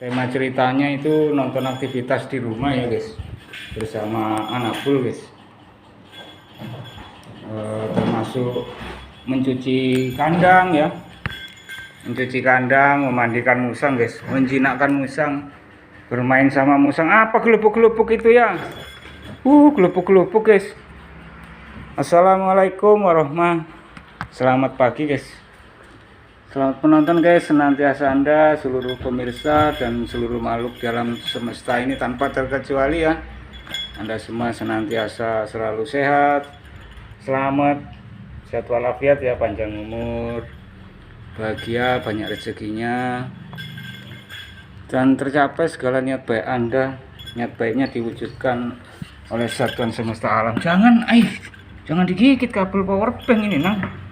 Tema ceritanya itu nonton aktivitas di rumah ya guys, bersama anak bul guys. Termasuk mencuci kandang ya, mencuci kandang, memandikan musang guys, menjinakkan musang, bermain sama musang. Apa gelupuk-gelupuk itu ya? Gelupuk-gelupuk guys. Assalamualaikum warahmatullahi wabarakatuh. Selamat pagi guys. Selamat menonton guys, senantiasa Anda, seluruh pemirsa dan seluruh makhluk di alam semesta ini tanpa terkecuali ya. Anda semua senantiasa selalu sehat, selamat, sehat walafiat ya, panjang umur, bahagia, banyak rezekinya, dan tercapai segala niat baik Anda. Niat baiknya diwujudkan oleh satuan semesta alam. Jangan digigit kabel powerbank ini nang.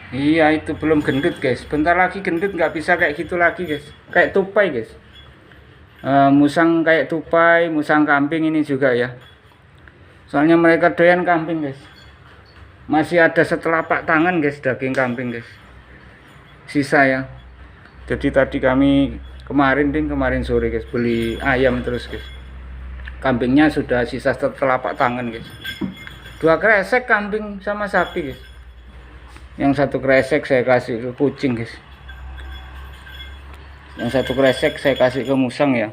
Iya, itu belum gendut guys, bentar lagi gendut, nggak bisa kayak gitu lagi guys, kayak tupai guys. Musang kayak tupai, musang kambing ini juga ya, soalnya mereka doyan kambing guys. Masih ada setelapak tangan guys daging kambing guys, sisa ya. Jadi tadi kami kemarin sore guys beli ayam terus guys, kambingnya sudah sisa setelapak tangan guys. 2 kresek kambing sama sapi guys. Yang 1 kresek saya kasih ke kucing guys, yang 1 kresek saya kasih ke musang ya.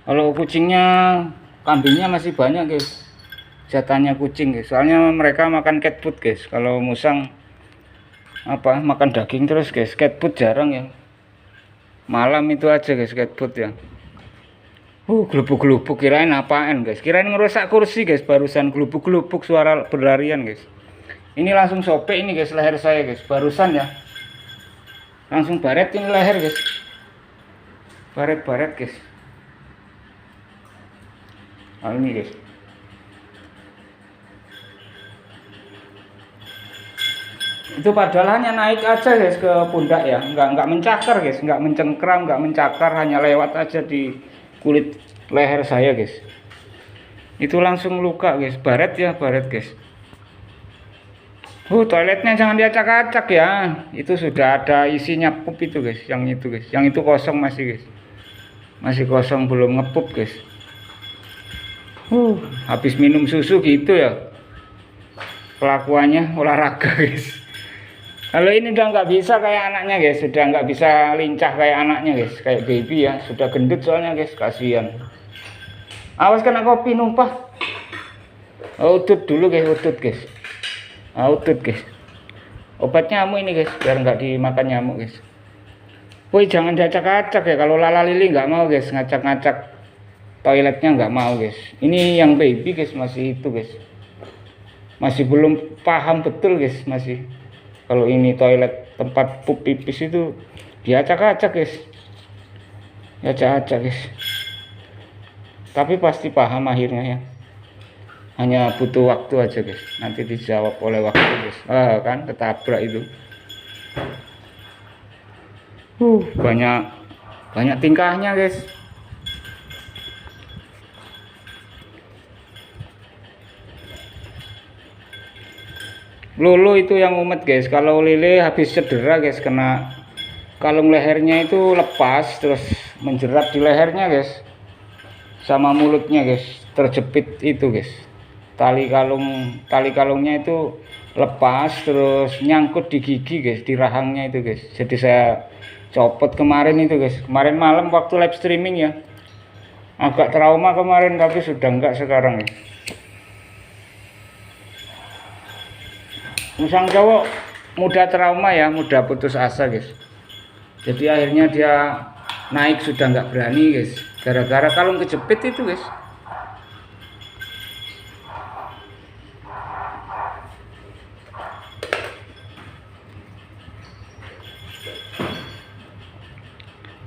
Kalau kucingnya, kambingnya masih banyak guys jatahnya kucing guys, soalnya mereka makan cat food guys. Kalau musang makan daging terus guys, cat food jarang ya, malam itu aja guys cat food ya. Gelupuk-gelupuk, kirain apaan guys, kirain ngerusak kursi guys, barusan gelupuk-gelupuk suara berlarian guys. Ini langsung sobek ini guys leher saya guys, barusan ya, langsung baret ini leher guys, baret guys. Ini guys, itu padahal hanya naik aja guys ke pundak ya, nggak mencakar guys, nggak mencengkram, nggak mencakar, hanya lewat aja di kulit leher saya guys. Itu langsung luka guys, baret guys. Toiletnya jangan diacak-acak ya, itu sudah ada isinya pup itu guys, yang itu kosong masih guys, masih kosong, belum ngepup guys. Habis minum susu gitu ya kelakuannya, olahraga guys. Kalau ini udah nggak bisa kayak anaknya guys, sudah nggak bisa lincah kayak anaknya guys, kayak baby ya, sudah gendut soalnya guys, kasihan. Awas kena kopi numpah. Udut dulu guys, udut guys. Udut guys. Obat nyamuk ini guys, biar nggak dimakan nyamuk guys. Woi, jangan diacak-acak ya, kalau lala lili nggak mau guys, ngacak-ngacak toiletnya nggak mau guys. Ini yang baby guys, masih itu guys, masih belum paham betul guys, masih. Kalau ini toilet tempat pup pipis itu diacak-acak guys, diacak-acak guys. Tapi pasti paham akhirnya ya, hanya butuh waktu aja guys, nanti dijawab oleh waktu guys. Kan ketabrak itu. Banyak tingkahnya guys. Lulu itu yang umet guys. Kalau lele habis cedera guys, kena kalung lehernya itu lepas, terus menjerat di lehernya guys, sama mulutnya guys, terjepit itu guys. Tali kalungnya itu lepas, terus nyangkut di gigi guys, di rahangnya itu guys. Jadi saya copot kemarin itu guys, kemarin malam waktu live streaming ya. Agak trauma kemarin, tapi sudah enggak sekarang ya. Musang cowok mudah trauma ya, mudah putus asa guys. Jadi akhirnya dia naik sudah nggak berani guys, gara-gara kalung kejepit itu guys.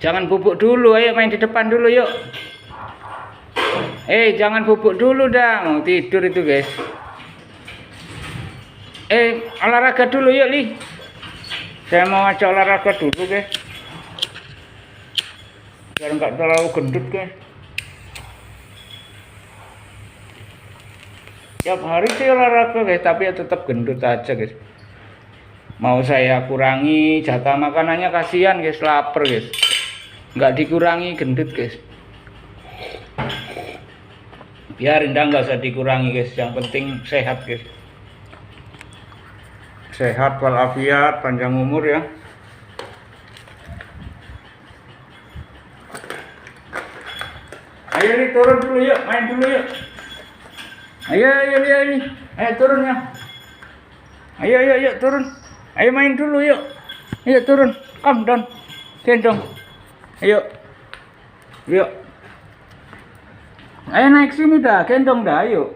Jangan bubuk dulu, ayo main di depan dulu yuk. Jangan bubuk dulu dah, mau tidur itu guys. Olahraga dulu yuk Li. Saya mau ajak olahraga dulu guys, biar nggak terlalu gendut guys. Tiap hari sih olahraga guys, tapi ya tetap gendut aja guys. Mau saya kurangi jatah makanannya, kasihan guys, lapar guys. Nggak dikurangi gendut guys. Biarin dah, nggak usah dikurangi guys, yang penting sehat guys. Sehat walafiat, panjang umur ya. Ayo nih, turun dulu yuk, main dulu yuk. Ayo nih, ayo turun ya. Ayo turun. Ayo main dulu yuk. Ayo turun, come down, gendong. Ayo, yuk. Ayo naik sini dah, gendong dah, ayo.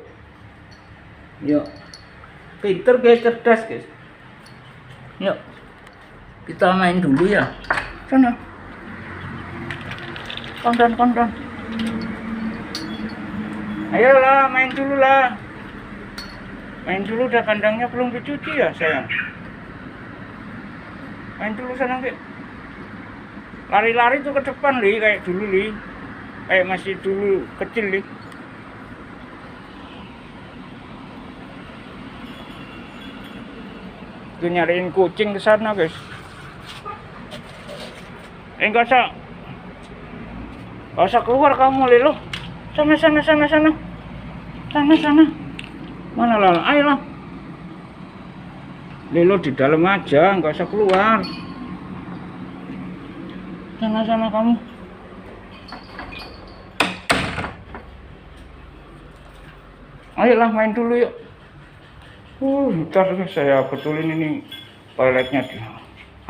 Yuk. Pinter guys, cerdas guys. Yuk. Kita main dulu ya. Sana. Come down. Ayolah, main dulu lah. Main dulu dah, kandangnya belum dicuci ya sayang. Main dulu sana Ki. Lari-lari tuh ke depan li, kayak dulu li. Kayak masih dulu kecil li. Tuh nyariin kucing ke sana guys. Enggak usah keluar kamu Lilo. Sana. Mana Lala? Ayolah. Lilo di dalam aja, nggak usah keluar. Sana kamu. Ayolah main dulu yuk. Ntar saya betulin ini toiletnya.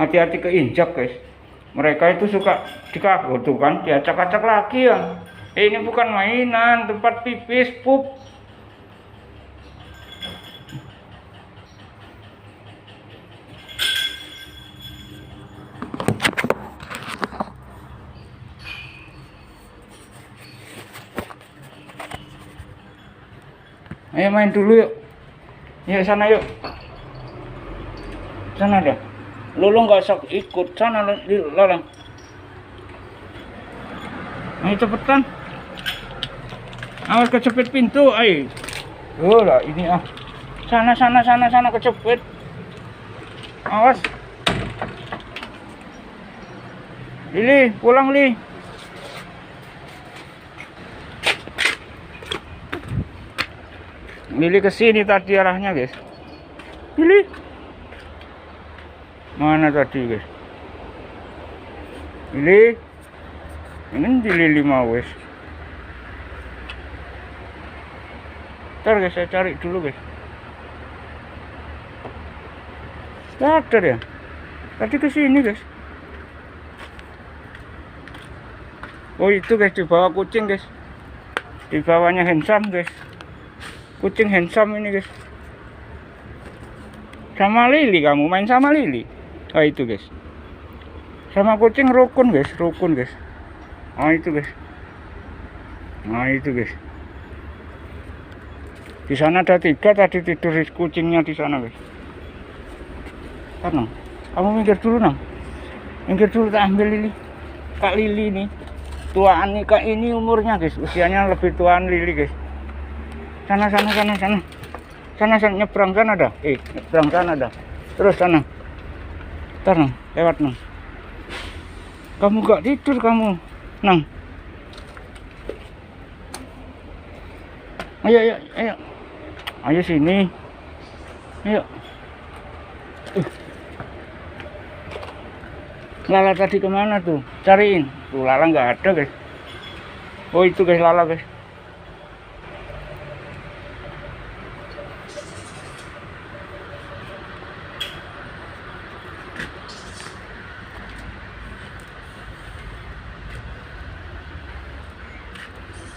Hati-hati keinjak guys. Mereka itu suka dikagok tuh kan, diacak-acak lagi ya. Ini bukan mainan, tempat pipis, pup. Ayo main dulu yuk. Yuk sana yuk. Sana dah. Lolo nggak usah ikut sana Lolang. Ayo cepetan. Awas kecepit pintu, ayo. Oh lah ini ah. Sana kecepit. Awas. Lili, pulang Li. Lili kesini tadi arahnya guys. Lili. Mana tadi guys? Lili. Ini di Lili mau guys. Ntar guys, saya cari dulu guys. Ada ya. Tadi kesini guys. Oh itu guys, di bawah kucing guys. Di bawahnya handsome guys. Kucing handsome ini guys. Sama Lili, kamu main sama Lili. Oh itu guys. Sama kucing rukun guys, Oh itu guys. Di sana ada 3 tadi tidur kucingnya di sana guys. Kan, kamu minggir dulu nang. Minggir dulu, tak ambil Lili. Kak Lili nih. Tuaan nih Kak ini umurnya guys. Usianya lebih tuaan Lili guys. Sana. Sana nyebrang sana dah. Nyebrang sana dah. Terus sana. Ntar nang, lewat nang. Kamu gak tidur kamu, nang. Ayo. Ayo sini. Ayo. Lala tadi kemana tuh? Cariin. Tuh Lala nggak ada guys. Oh itu guys Lala guys.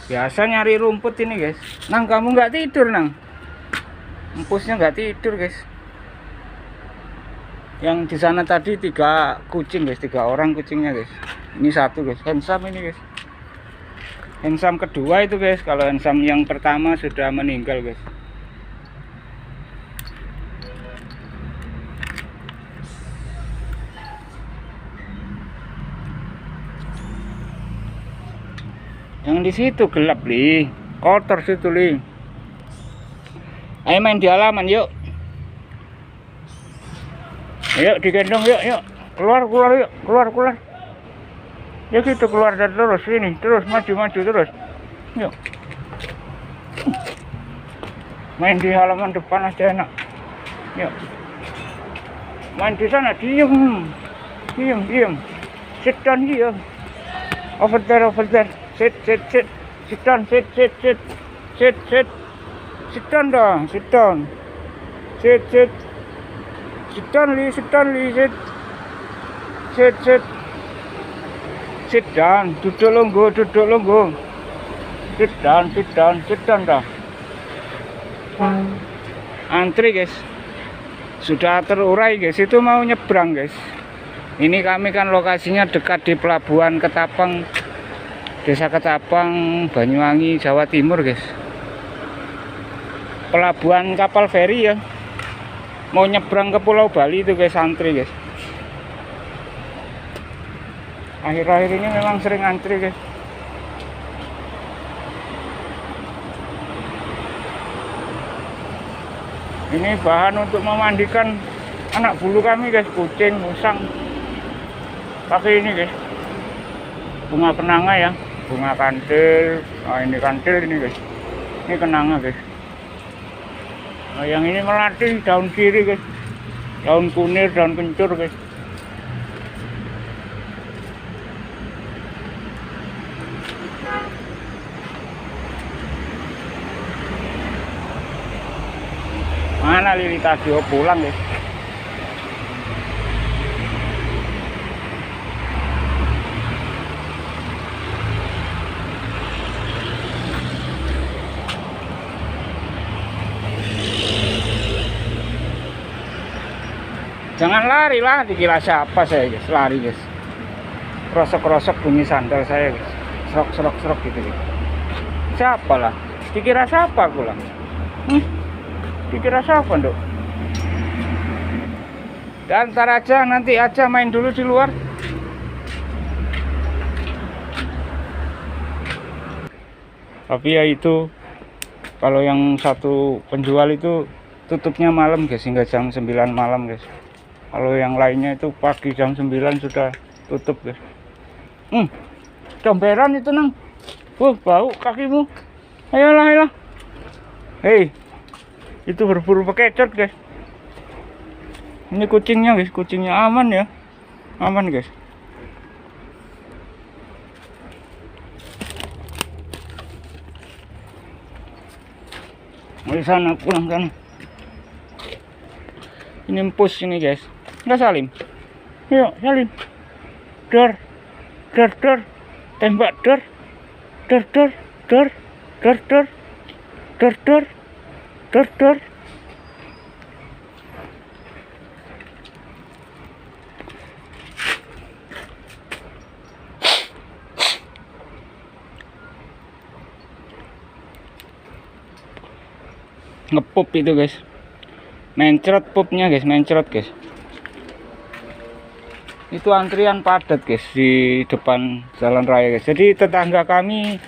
Biasa nyari rumput ini guys. Nang kamu nggak tidur nang. Empusnya nggak tidur guys. Yang di sana tadi 3 kucing guys, 3 orang kucingnya guys. Ini 1 guys, handsome ini guys. Handsome kedua itu guys. Kalau handsome yang pertama sudah meninggal guys. Yang di situ gelap Li, kotor situ Li. Ayo main di halaman yuk. Yuk digendong, yuk. Keluar yuk, keluar. Ya gitu, keluar dan terus ini, terus maju terus. Yuk. Main di halaman depan aja enak. Yuk. Main di sana, diem. Sit down here. Over there. Sit down. Sit down dong, sit down. Sit down, Lee. Sit down. Duduk longgo. Sit down dah. Antri guys. Sudah terurai guys, itu mau nyebrang guys. Ini kami kan lokasinya dekat di pelabuhan Ketapang, Desa Ketapang, Banyuwangi, Jawa Timur guys. Pelabuhan kapal feri ya. Mau nyebrang ke Pulau Bali itu guys, antri guys. Akhir-akhir ini memang sering antri guys. Ini bahan untuk memandikan anak bulu kami guys, kucing, musang. Pakai ini guys, bunga kenanga ya, bunga kantil. Nah ini kantil ini guys, ini kenanga guys. Nah yang ini melati, daun kiri guys, daun kunir, daun kencur guys. Mana Lili Tasio pulang guys. Jangan lari lah, dikira siapa saya guys, lari guys. Rosok bunyi sandal saya guys. Serok gitu guys. Siapa lah? Dikira siapa aku lah? Dikira siapa dok? Dan ntar aja, nanti aja main dulu di luar. Tapi ya itu, kalau yang satu penjual itu tutupnya malam guys, hingga jam 9 malam guys. Kalau yang lainnya itu pagi jam 9 sudah tutup guys. Comberan itu nang. Bau kakimu. Ayolah. Hei, itu berburu bekecot guys. Ini kucingnya guys, kucingnya aman ya, aman guys. Di sana, pulang sana. Ini empus ini guys. Enggak Salim. Yuk Salim. Dor. Tembak dor. Dor. Ngepup itu guys, mencret pupnya guys, guys. Itu antrian padat guys di depan jalan raya guys. Jadi tetangga kami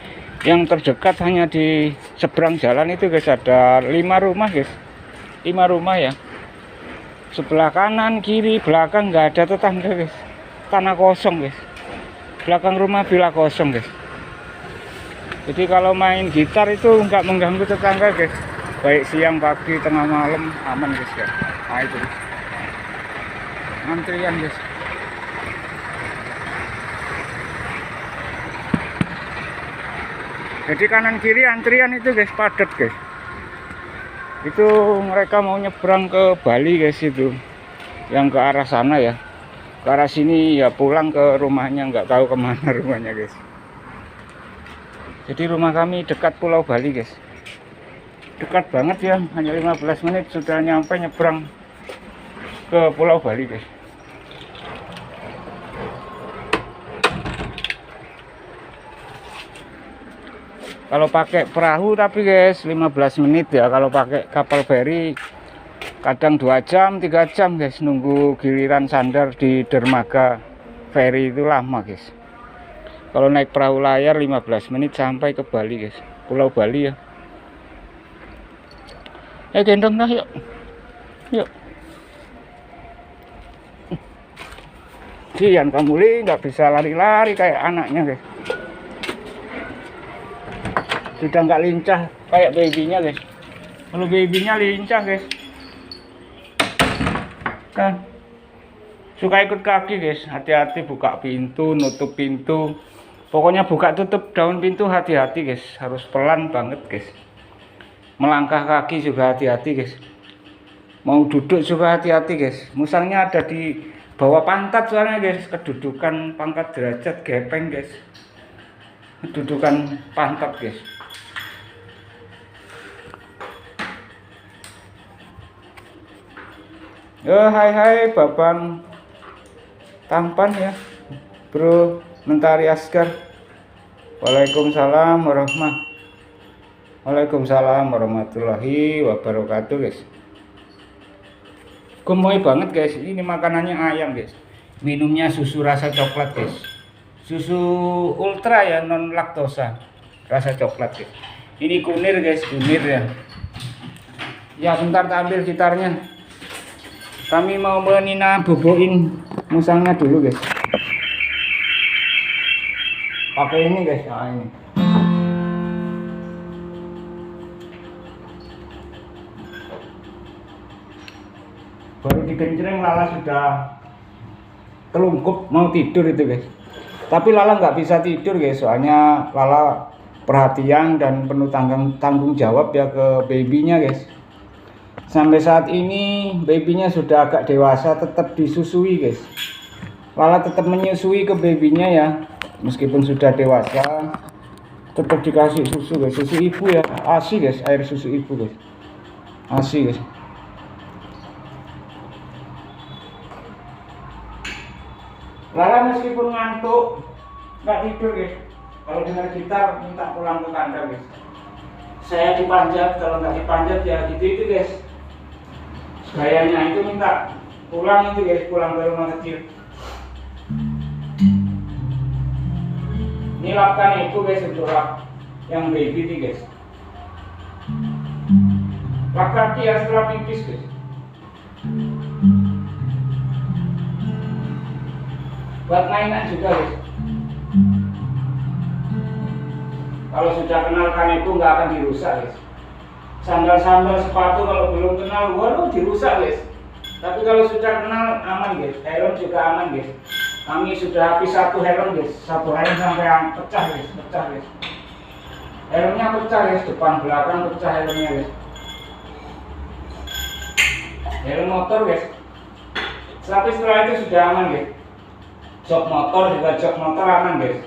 yang terdekat hanya di seberang jalan itu guys, ada 5 rumah guys, 5 rumah ya. Sebelah kanan, kiri, belakang nggak ada tetangga guys, tanah kosong guys. Belakang rumah bila kosong guys. Jadi kalau main gitar itu nggak mengganggu tetangga guys, baik siang, pagi, tengah malam aman guys ya. Nah itu antrian guys. Jadi kanan kiri antrian itu guys, padat guys. Itu mereka mau nyebrang ke Bali guys, itu yang ke arah sana ya. Ke arah sini ya pulang ke rumahnya, nggak tahu kemana rumahnya guys. Jadi rumah kami dekat Pulau Bali guys, dekat banget ya, hanya 15 menit sudah nyampe nyebrang ke Pulau Bali guys. Kalau pakai perahu tapi guys 15 menit ya. Kalau pakai kapal feri kadang 2 jam 3 jam guys, nunggu giliran sandar di dermaga feri itu lama guys. Kalau naik perahu layar 15 menit sampai ke Bali guys, Pulau Bali ya. Gendong dah yuk. Kasihan kamu Li, nggak bisa lari-lari kayak anaknya guys. Sudah nggak lincah kayak babynya guys. Kalau babynya lincah guys. Nah, suka ikut kaki guys. Hati-hati buka pintu, nutup pintu. Pokoknya buka tutup daun pintu hati-hati guys. Harus pelan banget guys. Melangkah kaki juga hati-hati guys. Mau duduk juga hati-hati guys. Musangnya ada di bawah pantat soalnya guys. Kedudukan pangkat derajat gepeng guys. Kedudukan pantat guys. Hai Babang tampan ya Bro Mentari Asgar. Waalaikumsalam warahmatullahi wabarakatuh guys. Gemoy banget guys. Ini makanannya ayam guys. Minumnya susu rasa coklat guys. Susu ultra ya, non laktosa rasa coklat guys. Ini kunir guys, kunir ya. Ya bentar tak ambil gitarnya. Kami mau menina boboin musangnya dulu guys. Pakai ini guys, nah ini. Baru digencreng Lala sudah telungkup mau tidur itu guys. Tapi Lala nggak bisa tidur guys, soalnya Lala perhatian dan penuh tanggung jawab ya ke babynya guys. Sampai saat ini babynya sudah agak dewasa, tetap disusui guys. Lala tetap menyusui ke babynya ya, meskipun sudah dewasa tetap dikasih susu guys. Susu ibu ya, ASI guys, air susu ibu guys, ASI guys. Lala meskipun ngantuk nggak tidur guys. Kalau dengar gitar minta pulang ke kandang guys. Saya dipanjat, kalau nggak dipanjat ya gitu guys. Gayanya itu minta pulang itu guys, pulang ke rumah kecil. Ini lapkan ibu guys, untuk lap yang baby nih guys. Lap kaki ya setelah pipis guys. Buat mainan juga guys. Kalau sudah kenal kanebo nggak akan dirusak guys. Sandal-sandal sepatu kalau belum kenal, waduh dirusak guys. Tapi kalau sudah kenal aman guys. Helm juga aman guys. Kami sudah habis satu helm guys. Satu helm sampai yang pecah guys, pecah guys. Helmnya pecah guys, depan belakang pecah helmnya guys. Helm motor guys. Tapi setelah itu sudah aman guys. Jok motor juga, jok motor aman guys.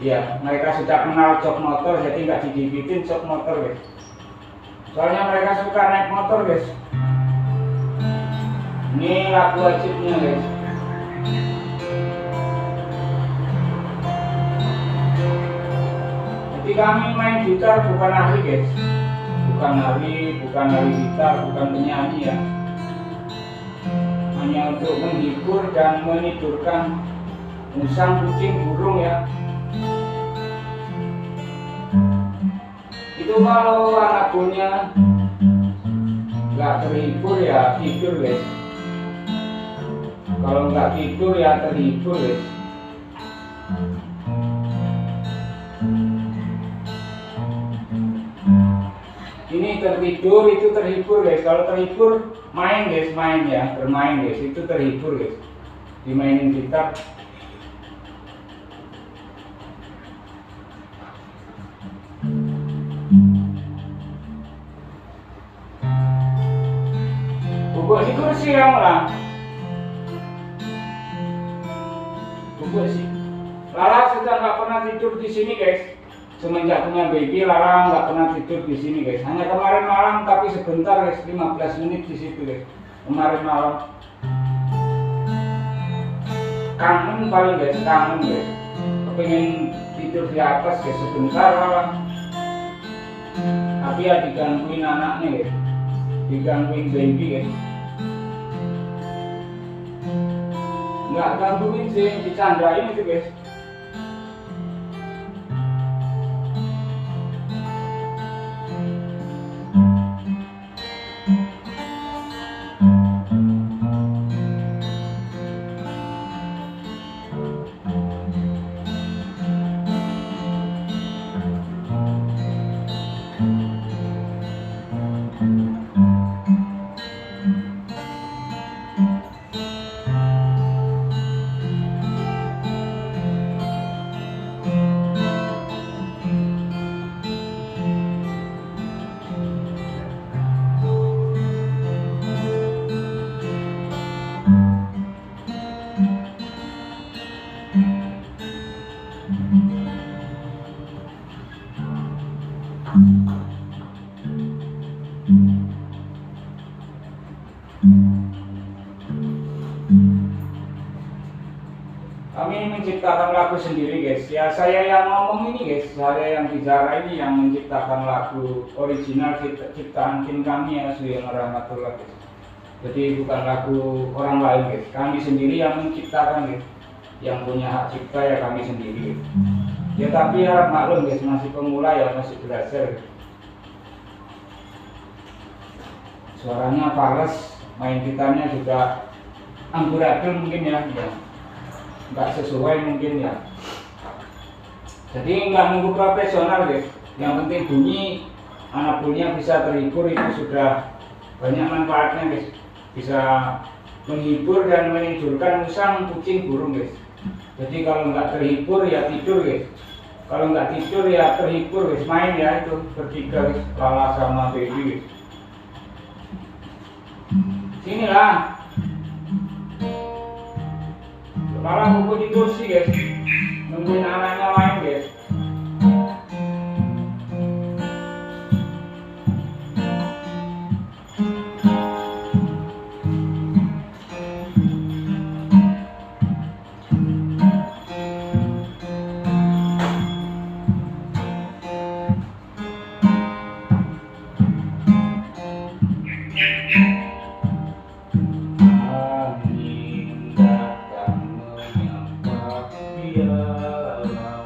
Iya, mereka sudah kenal jok motor, jadi nggak digigitin jok motor guys. Soalnya mereka suka naik motor guys. Ini lagu wajibnya guys. Jadi kami main gitar bukan ahli guys. Bukan ahli gitar, bukan penyanyi ya. Hanya untuk menghibur dan menidurkan musang, kucing, burung ya. Itu kalau anak buahnya nggak terhibur ya tidur guys. Kalau nggak tidur ya terhibur guys. Ini tertidur itu terhibur guys. Kalau terhibur main guys, main ya, bermain guys, itu terhibur guys. Dimainin gitar. Bubuk di kursi kamu lah. Bubuk sih. Lala sudah nggak pernah tidur di sini guys. Semenjak punya baby, Lala nggak pernah tidur di sini guys. Hanya kemarin malam, tapi sebentar guys, 15 menit di situ guys. Kemarin malam. Kangen paling guys, kangen guys. Kepengen tidur di atas guys sebentar Lala. Tapi ya digangguin anaknya guys, digangguin baby guys. Nggak gangguin sih, dicandain itu guys. Kami menciptakan lagu sendiri guys. Ya saya yang ngomong ini guys, saya yang bicara ini yang menciptakan lagu original ciptaan tim kami ya Suyang Rahmatullah guys. Jadi bukan lagu orang lain guys. Kami sendiri yang menciptakan guys. Yang punya hak cipta ya kami sendiri. Ya tapi harap maklum guys, masih pemula ya, masih belajar guys. Suaranya fals, main gitarnya juga amburadul mungkin ya. Nggak sesuai mungkin ya, jadi nggak nunggu profesional guys, yang penting bunyi, anak bunyinya bisa terhibur itu sudah banyak manfaatnya guys, bisa menghibur dan menidurkan musang, kucing, burung guys. Jadi kalau nggak terhibur ya tidur guys, kalau nggak tidur ya terhibur guys, main ya itu bertiga guys, Lala sama Baby guys. Sini lah, malah buku di kursi guys, nungguin anaknya main guys. Angin datang menyapa dia.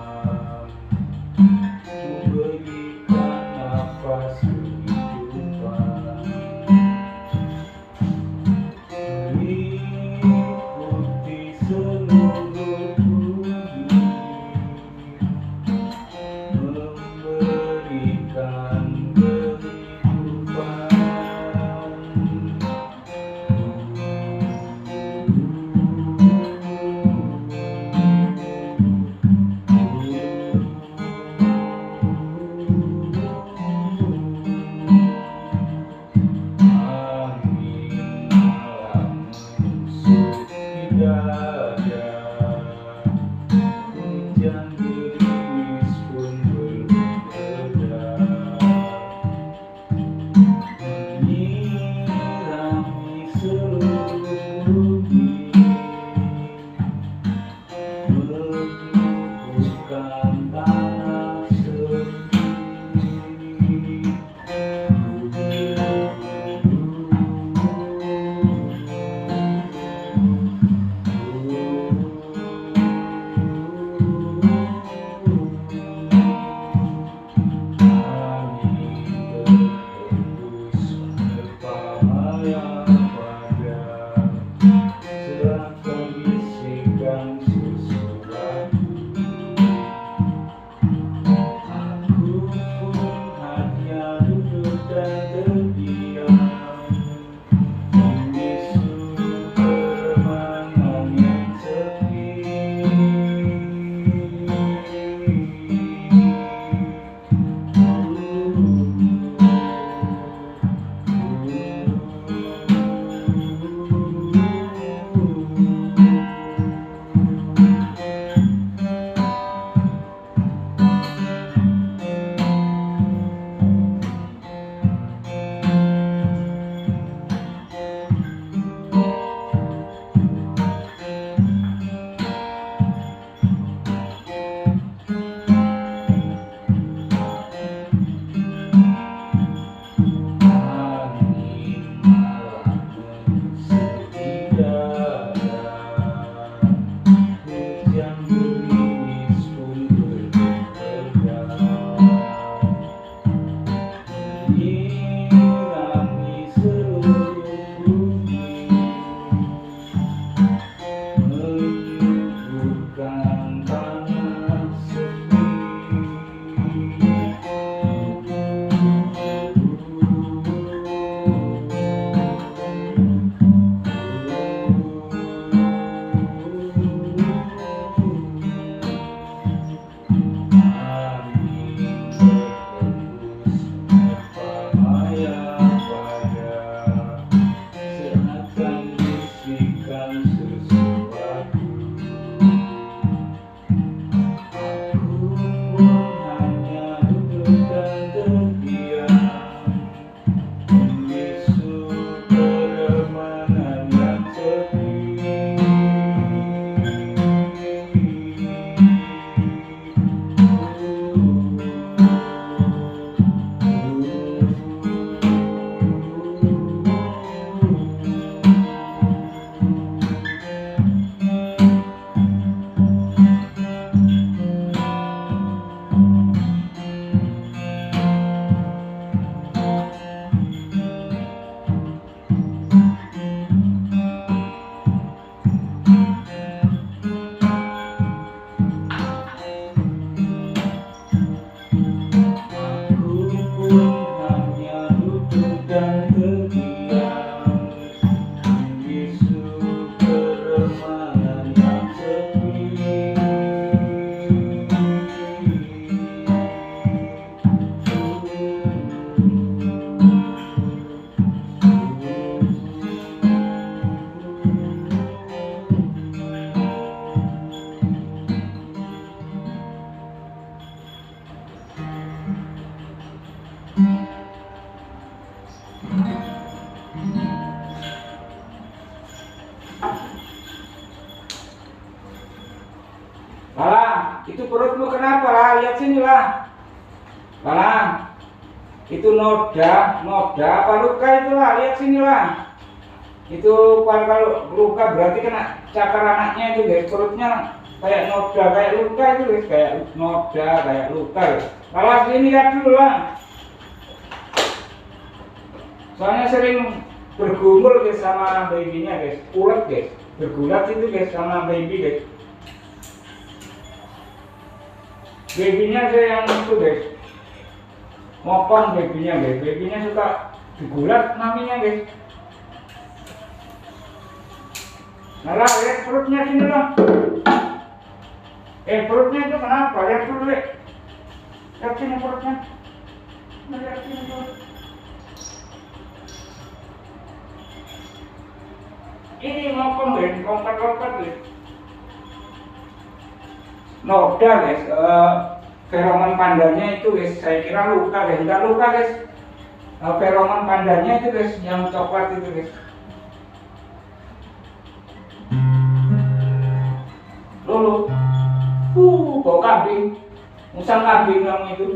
itu perutmu kenapa lah? Lihat sini lah. Lah, itu noda apa luka itulah, lihat sini lah. Itu kalau luka berarti kena cakar anaknya itu guys, perutnya kayak noda, kayak luka itu guys, kayak noda, kayak luka guys. Kalau sini lihat dulu lah. Soalnya sering bergumul guys sama babynya guys, ulet guys, bergulat itu guys sama baby guys. Babynya saya yang itu guys, mopong babynya guys, babynya suka digulat maminya guys. Nah lah, lihat perutnya sini lah. Perutnya itu kenapa? Lihat dulu lihat. Lihat sini perutnya. Lihat sini dulu. Ini mopong guys, lompat-lompat guys. Noda guys, feromon pandanya itu guys, saya kira luka guys, enggak luka guys. Feromon pandanya itu guys, yang coklat itu guys. Lulu, bau kambing, musang kambing kamu itu,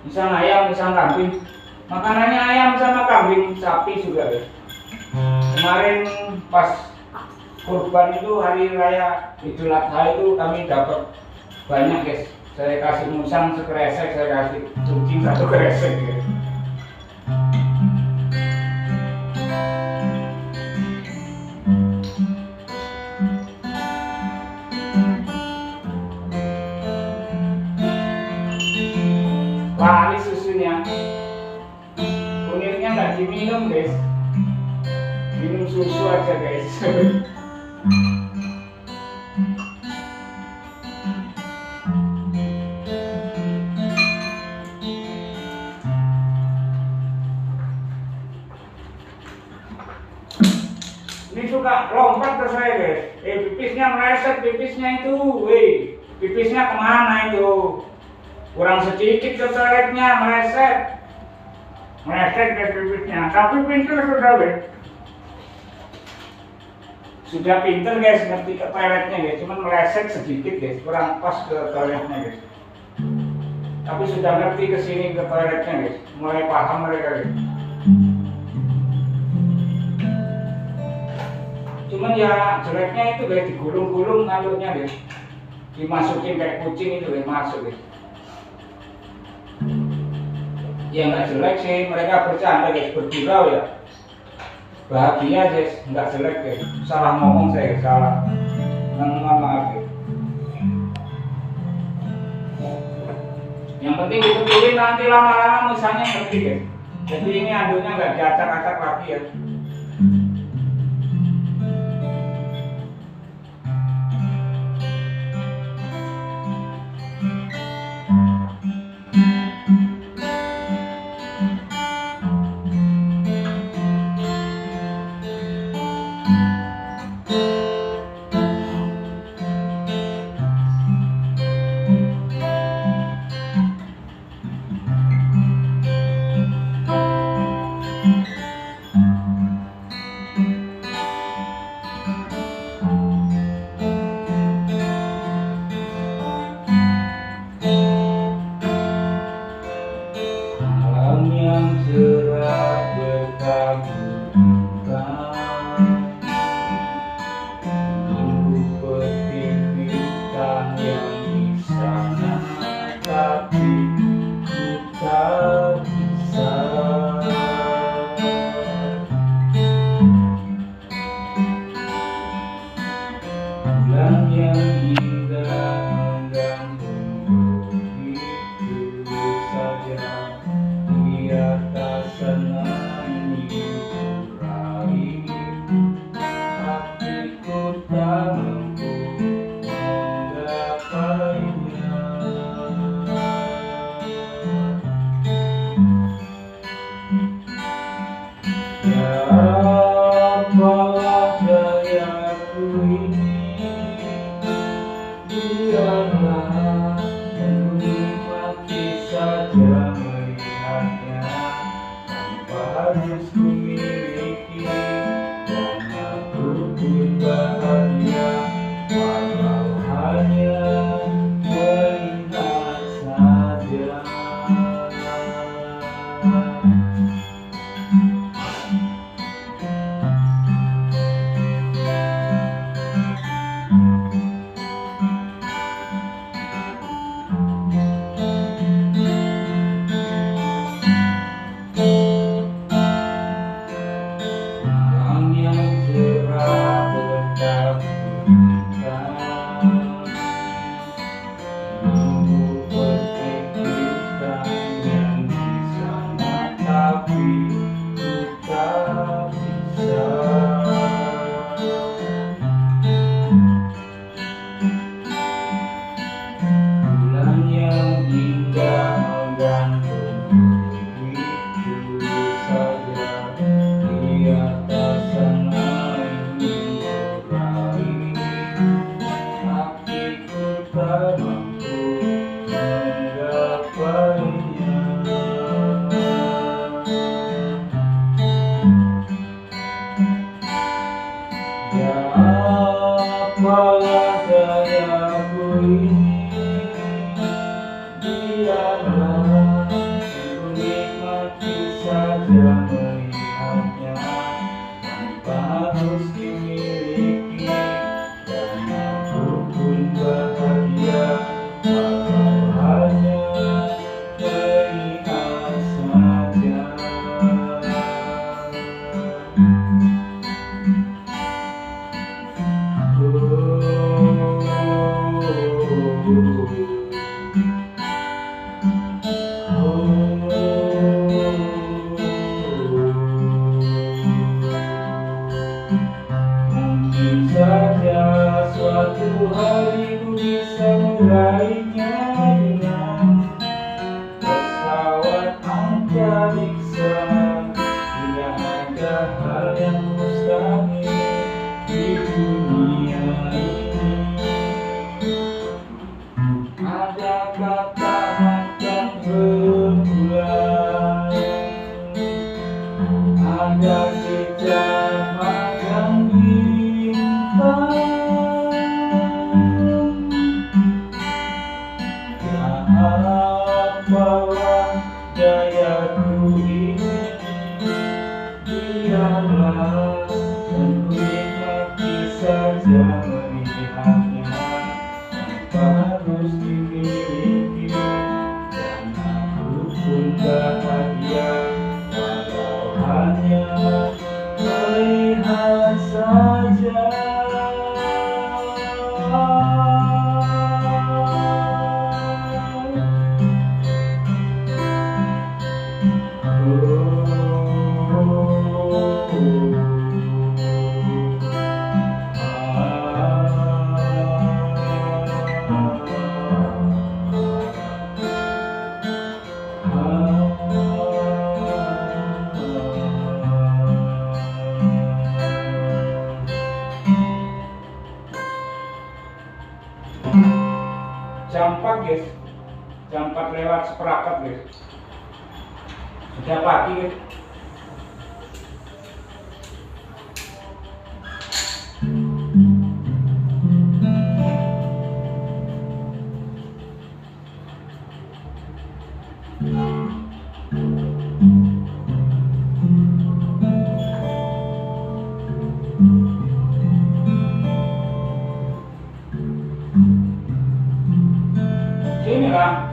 musang ayam, musang kambing. Makanannya ayam sama kambing, sapi juga guys. Kemarin pas kurban itu hari raya Idul Adha itu kami dapat banyak guys. Saya kasih musang sekresek, saya kasih kucing satu kresek guys. Wah, ini susunya. Kunirnya nggak diminum guys. Minum susu aja guys. Ini suka lompat ke saya guys. Pipisnya meleset, pipisnya itu. Pipisnya kemana itu? Kurang sedikit ke toiletnya, meleset ke pipisnya. Tapi pintar sudah guys. Sudah pinter guys, ngerti ke toiletnya guys, cuman meleset sedikit guys, kurang pas ke toiletnya guys. Tapi sudah ngerti ke sini ke toiletnya guys, mulai paham mereka guys. Cuman ya jeleknya itu guys, digulung-gulung ngalurnya guys, dimasukin kayak kucing itu guys, masuk guys. Ya nggak jelek sih, mereka bercanda guys, bergurau ya. Bahagia guys, nggak jelek guys. Salah ngomong saya, salah. Maaf guys. Yang penting dibetulin, nanti lama-lama musanya ngerti guys. Jadi ini anduknya nggak diacak-acak lagi ya. apalah dayaku ini, biarlah ku nikmati saja melihatnya, tanpa harus dimiliki, dan aku pun bahagia walau hanya melihat saja. Mungkin saja suatu hari ku bisa meraihnya dengan pesawat antariksa. Tidak ada hal yang mustahil di dunia ini. Ada kata makan berbulan, ada jejak makan bintang. Ya apalah dayaku ini, biarlah dan ku nikmati saja melihatnya, tanpa harus dimiliki, dan aku pun bahagia walau hanya melihat saja. Jam 4 guys, jam 4 lewat seperempat guys, sudah pagi guys. Sini lah.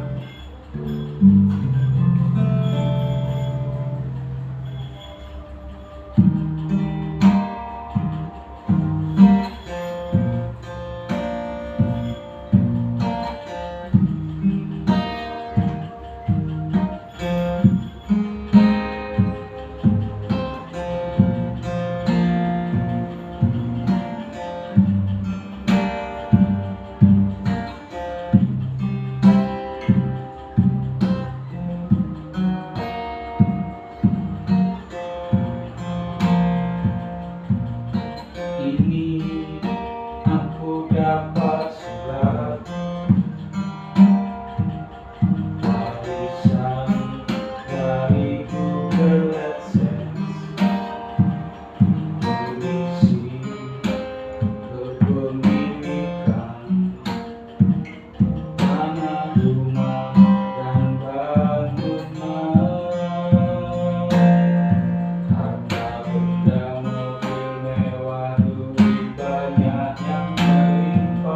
Banyak yang melimpah.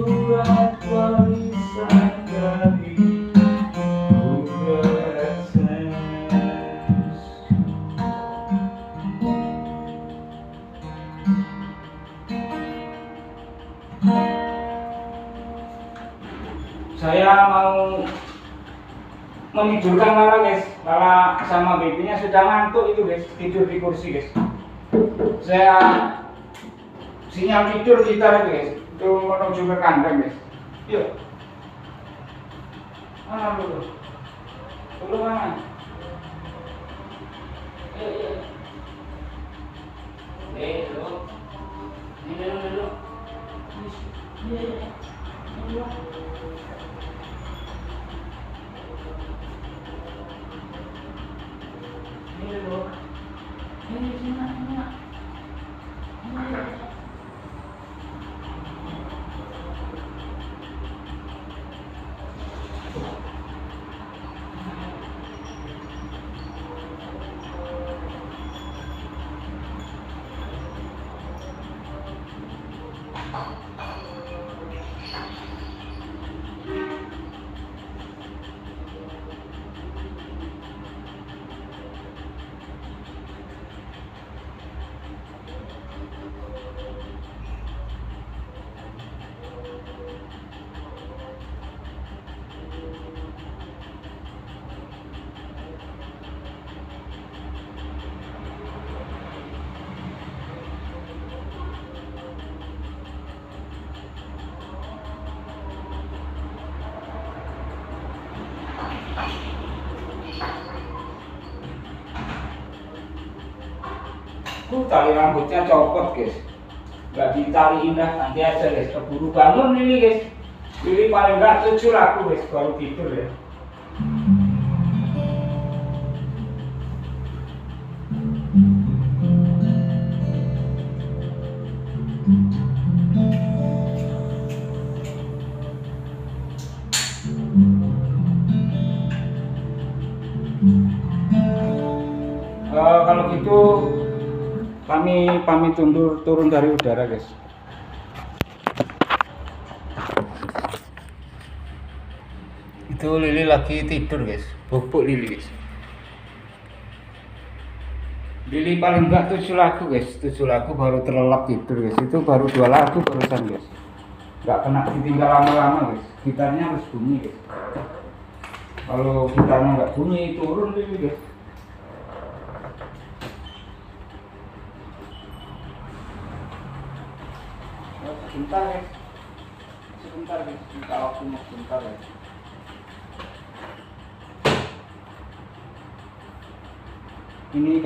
surat warisan dari saya mau menidurkan Lala guys. Lala sama babynya sudah ngantuk itu guys, tidur di kursi guys. Saya sinyal tidur kita itu guys, itu menuju ke kandang guys. Yuk, mana dulu? Dulu mana? Yuk. Dulu. Ini dulu. Dulu. Tali rambutnya copot guys, nggak ditaliin dah, nanti aja guys, keburu bangun ini guys. Ini paling nggak 7 laku guys, baru tidur ya. Kalau gitu kami pamit turun dari udara guys. Itu Lili lagi tidur guys, bubuk Lili guys. Lili paling enggak 7 lagu guys, 7 lagu baru terlelap tidur guys. Itu baru 2 lagu barusan guys, nggak kena ditinggal lama-lama guys. Gitarnya harus bunyi guys. Kalau gitarnya nggak bunyi turun Lili guys. Sebentar guys, kita waktunya sebentar guys. Ini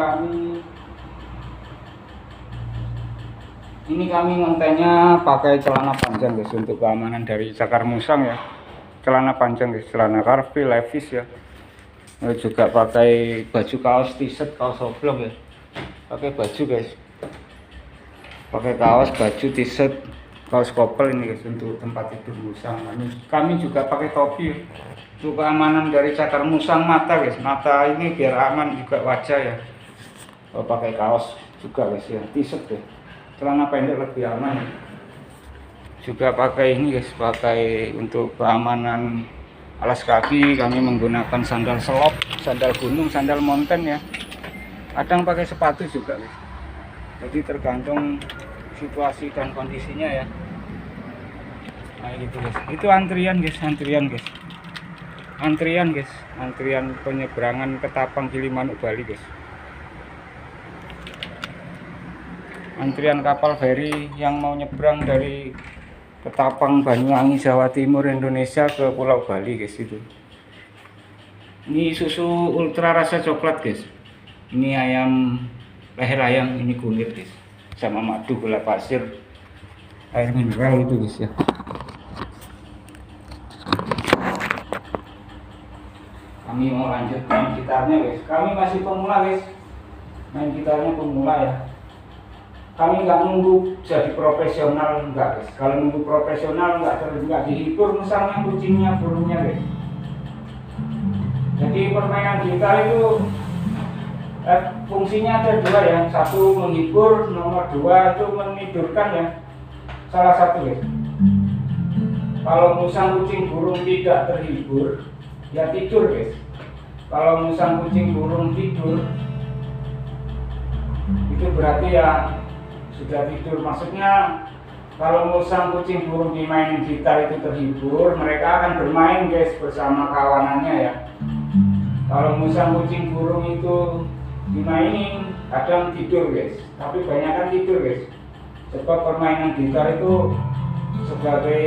kami ngontennya pakai celana panjang guys, untuk keamanan dari cakar musang ya. Celana panjang guys, celana Carvi, Levi's ya. Juga pakai baju kaos t-shirt, kaos oblong ya. Pakai baju guys, pakai kaos, baju, t-shirt, kaos kopel ini guys, untuk tempat tidur musang. Kami juga pakai topi untuk keamanan dari cakar musang mata guys. Mata ini biar aman, juga wajah ya. Oh, pakai kaos juga guys ya, t-shirt deh, celana pendek lebih aman ya. Juga pakai ini guys, pakai untuk keamanan alas kaki. Kami menggunakan sandal selop, sandal gunung, sandal mountain ya. Kadang pakai sepatu juga guys. Jadi tergantung situasi dan kondisinya ya. Nah gitu guys, itu antrian guys, antrian penyeberangan Ketapang Gilimanuk Bali guys. Antrian kapal feri yang mau nyebrang dari Ketapang, Banyuwangi, Jawa Timur, Indonesia ke Pulau Bali guys itu. Ini susu ultra rasa coklat guys. Ini ayam, leher ayam, ini kunyit guys, sama madu, gula pasir, air mineral itu guys ya. Kami mau lanjut main gitarnya guys. Kami masih pemula guys, main gitarnya pemula ya. Kami nggak nunggu jadi profesional, enggak guys. Kalau nunggu profesional nggak dihibur musangnya, kucingnya, burungnya guys. Jadi permainan gitar itu fungsinya ada 2 ya. Satu menghibur, nomor 2 itu menidurkan ya. Salah satu guys. Kalau musang kucing burung tidak terhibur, ya tidur guys. Kalau musang kucing burung tidur, itu berarti ya sudah tidur. Maksudnya kalau musang kucing burung dimainin gitar itu terhibur, mereka akan bermain guys bersama kawanannya ya. Kalau musang kucing burung itu dimainin, kadang tidur guys, tapi banyak kan tidur guys. Sebab permainan gitar itu sebagai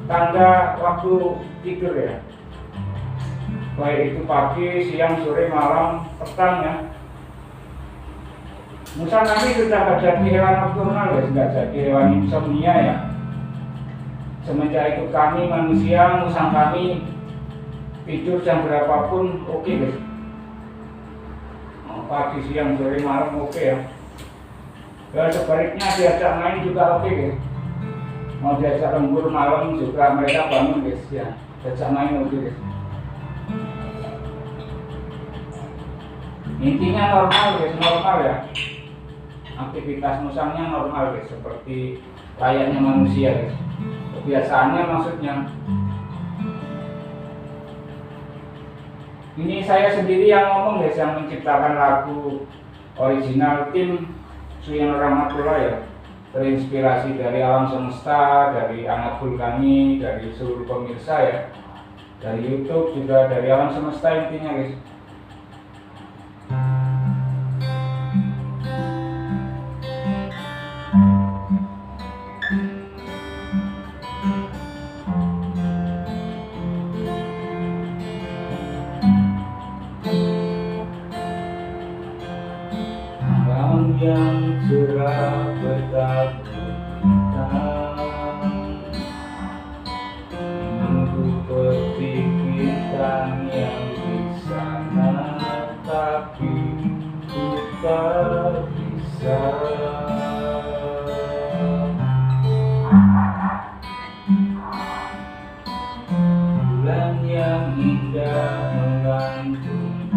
tanda waktu tidur ya, baik itu pagi, siang, sore, malam, petang ya. Musang nanti sudah tidak jadi hewan nocturnal guys, tidak jadi hewan insomnia ya. Semenjak ikut kami manusia, musang kami tidur jam berapapun oke guys. Pagi, siang, sore, malam oke ya. Dan sebaliknya diajak main juga oke guys. Mau diajak lembur malam juga mereka bangun guys ya. Diajak main oke guys. Intinya normal guys, normal ya. Aktivitas musangnya normal guys, seperti layaknya manusia guys. Kebiasaannya maksudnya. Ini saya sendiri yang ngomong guys, yang menciptakan lagu original tim Suyono Rahmatullah ya. Terinspirasi dari alam semesta, dari anak vulkani, dari seluruh pemirsa ya. Dari YouTube juga dari alam semesta intinya guys. Yang cerah bertaburan, menunggu petik bintang yang di sana, tapi ku tak bisa. Bulan yang indah menggantung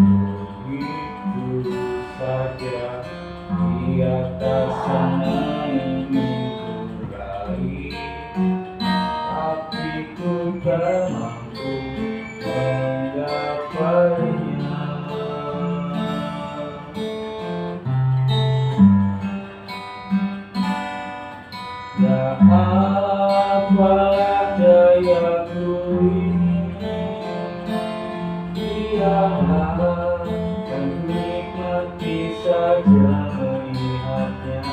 begitu saja di atas sana ingin ku raih, tapi ku tak mampu menggapainya. Ya apa dayaku ini, biarlah dan nikmati saja melihatnya,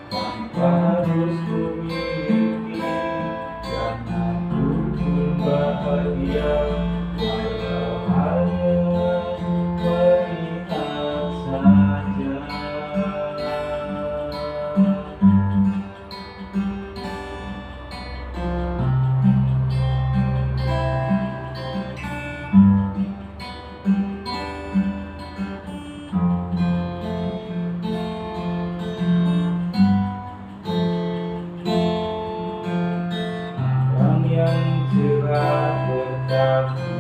tanpa harus ku miliki, dan aku pun bahagia walau hanya melihat saja. Yang cerah bertaburan,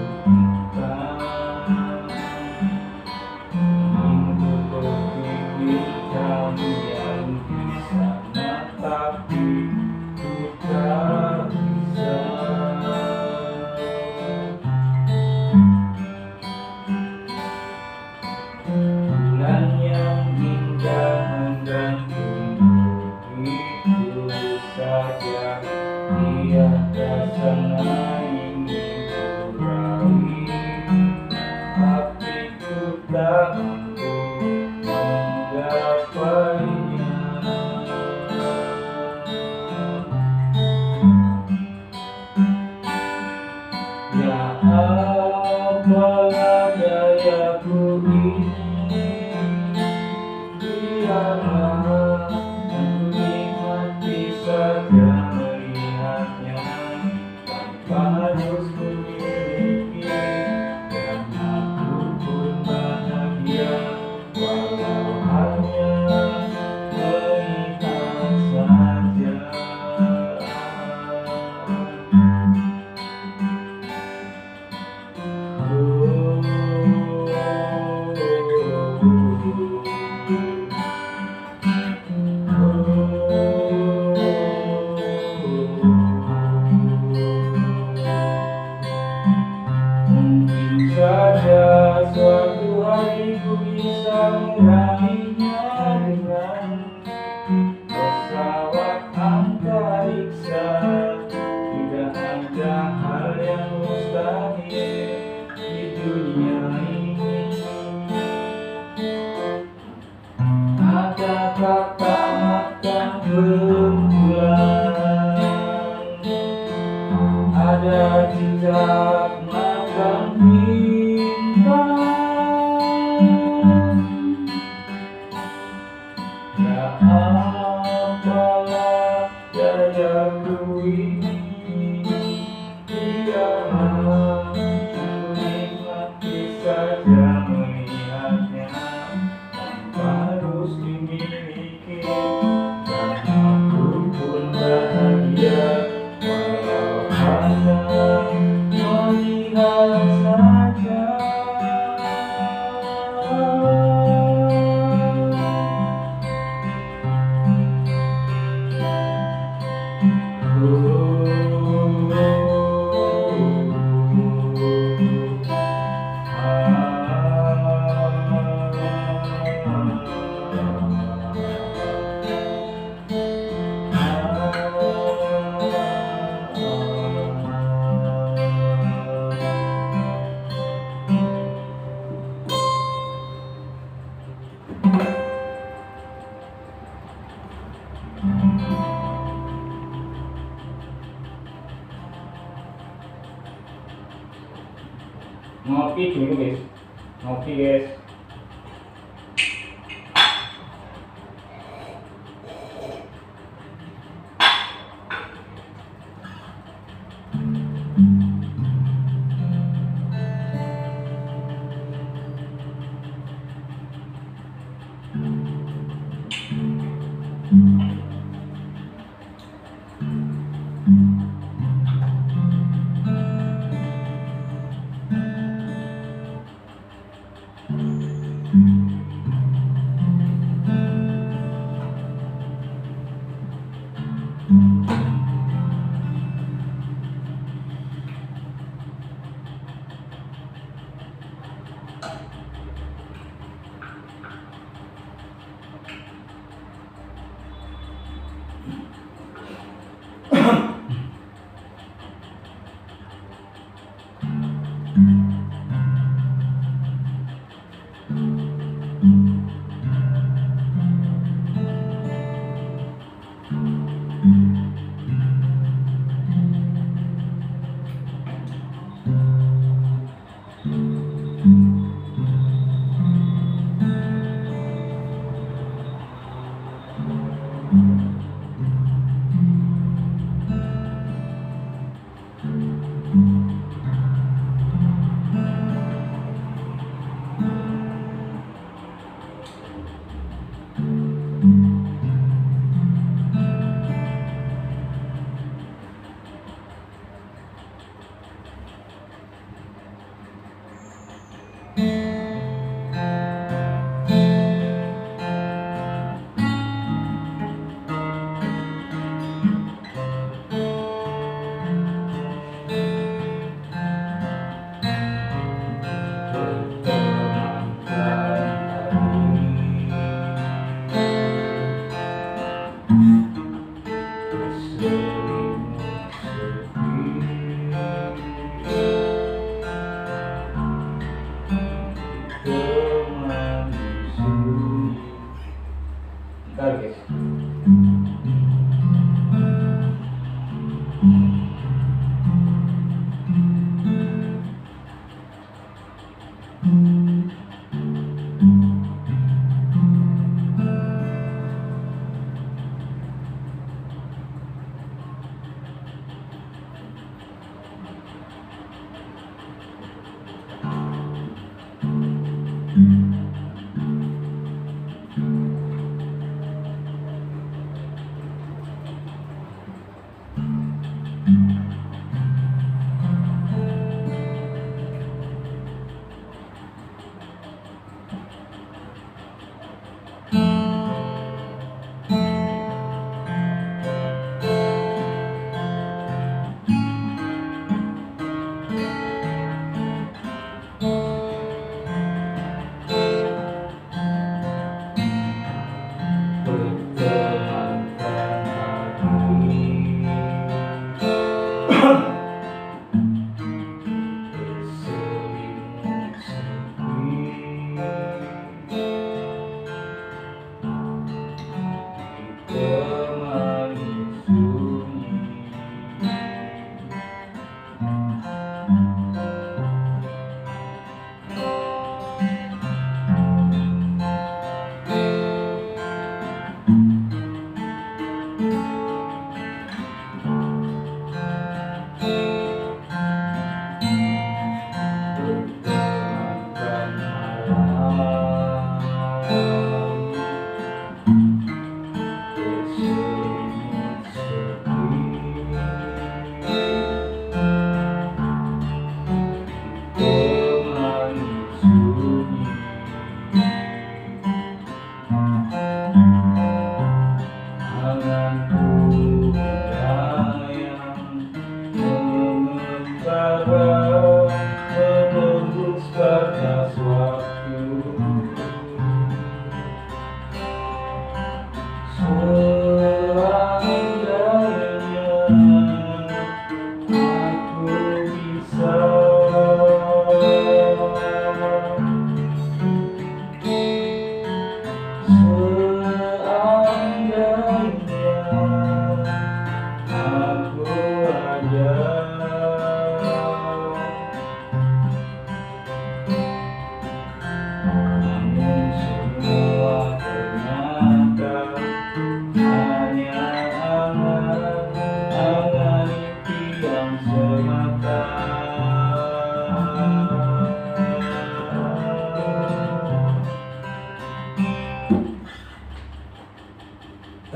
minggu petik bintang yang di sana, tapi ku tak bisa. Bulan yang indah menggantung begitu saja di atas sana ingin ku raih, meraihnya dengan pesawat antariksa. Tidak ada hal yang mustahil di dunia ini. Ada kata-kata berbulan, ada jejak makan bintang. Ya apalah dayaku ini, biarlah ku nikmati saja melihatnya tanpa harus dimiliki. Dan aku pun bahagia walau hanya melihat saja. Ngopi dulu guys, ngopi guys.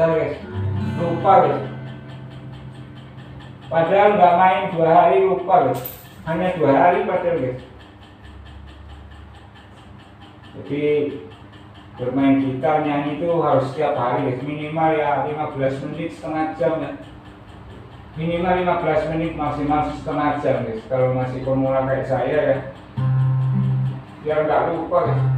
Guys, lupa guys. Padahal nggak main 2 hari lupa guys. Hanya 2 hari padahal guys. Jadi bermain gitar nyanyi itu harus setiap hari guys. Minimal ya 15 menit setengah jam ya. Minimal 15 menit maksimal setengah jam guys. Kalau masih pemula kayak saya ya, biar nggak lupa guys.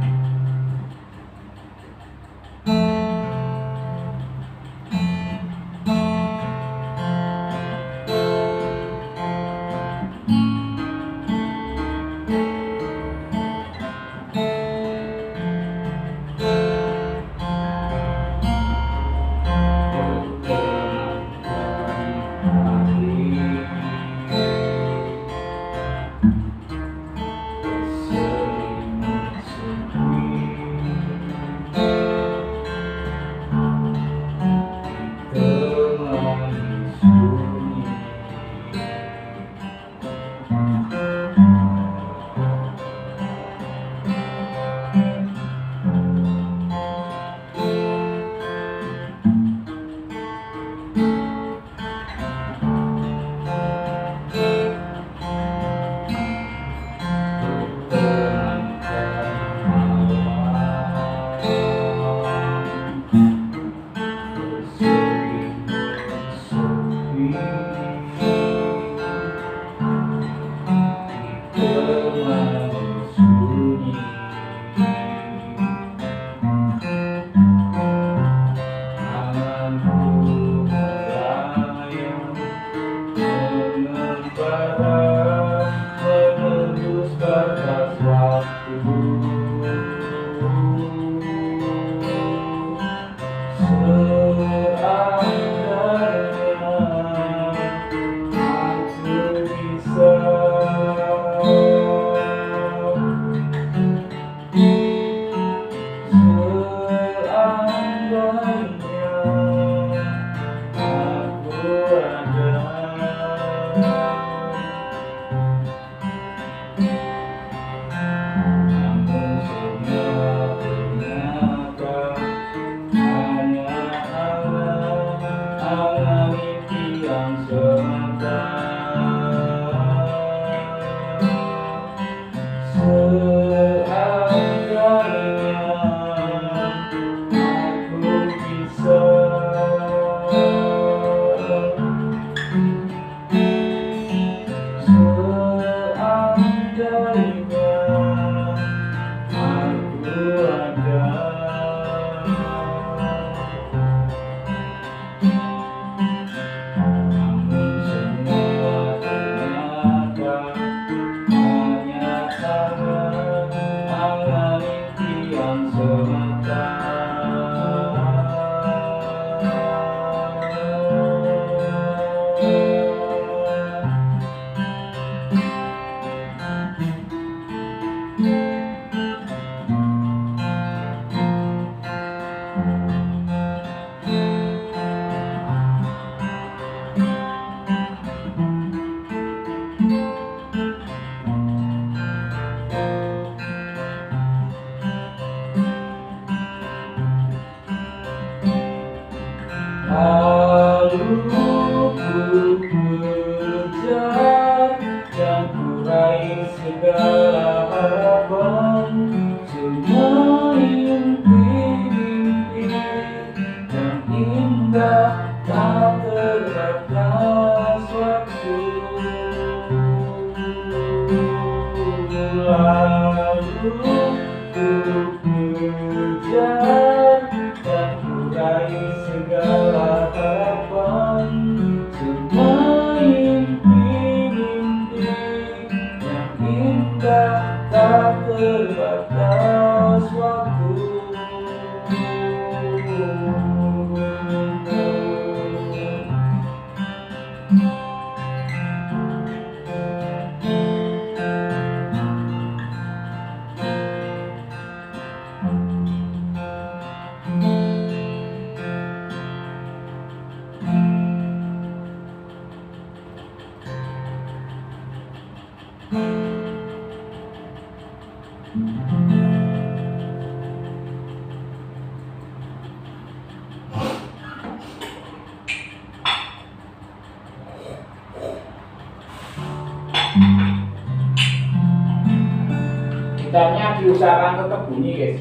Gitarnya diusahakan tetap bunyi guys,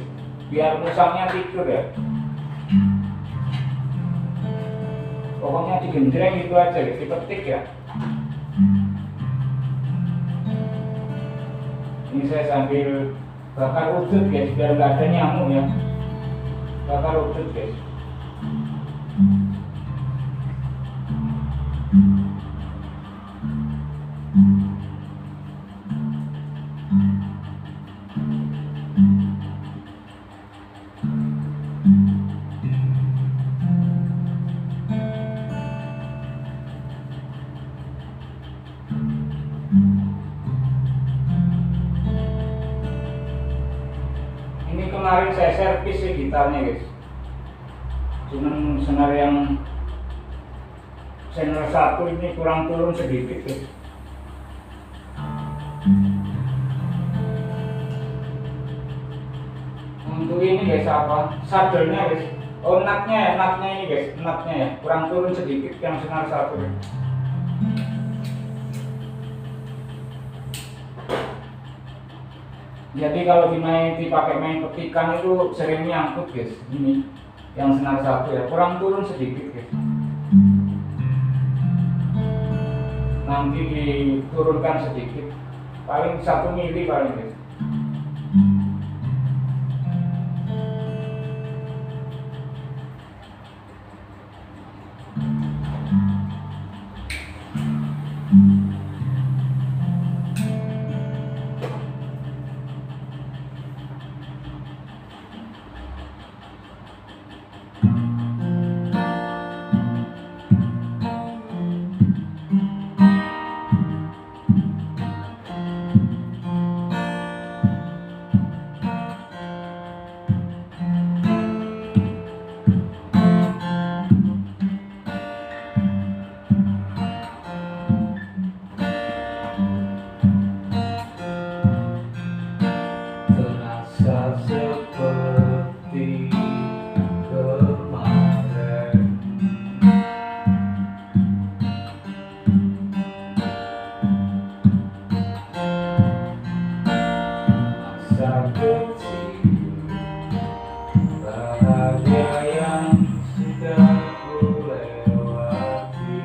biar musangnya tidur ya. Pokoknya digendreng gitu aja guys, dipetik ya. Ini saya sambil bakar udut guys, biar nggak ada nyamuk ya. Bakar udut guys. Ini kemarin saya servis sih gitarnya guys, cuman senar yang channel 1 ini kurang turun sedikit guys. Untuk ini guys apa? Sadelnya guys. Oh nutnya ini guys, nutnya ya kurang turun sedikit yang senar 1 guys. Jadi kalau dipakai main petikan itu sering nyangkut guys. Ini yang senar 1 ya kurang turun sedikit guys. Nanti diturunkan sedikit, paling 1 mili paling guys. Seperti kemarin masa kecil bahagia yang sudah kulewati.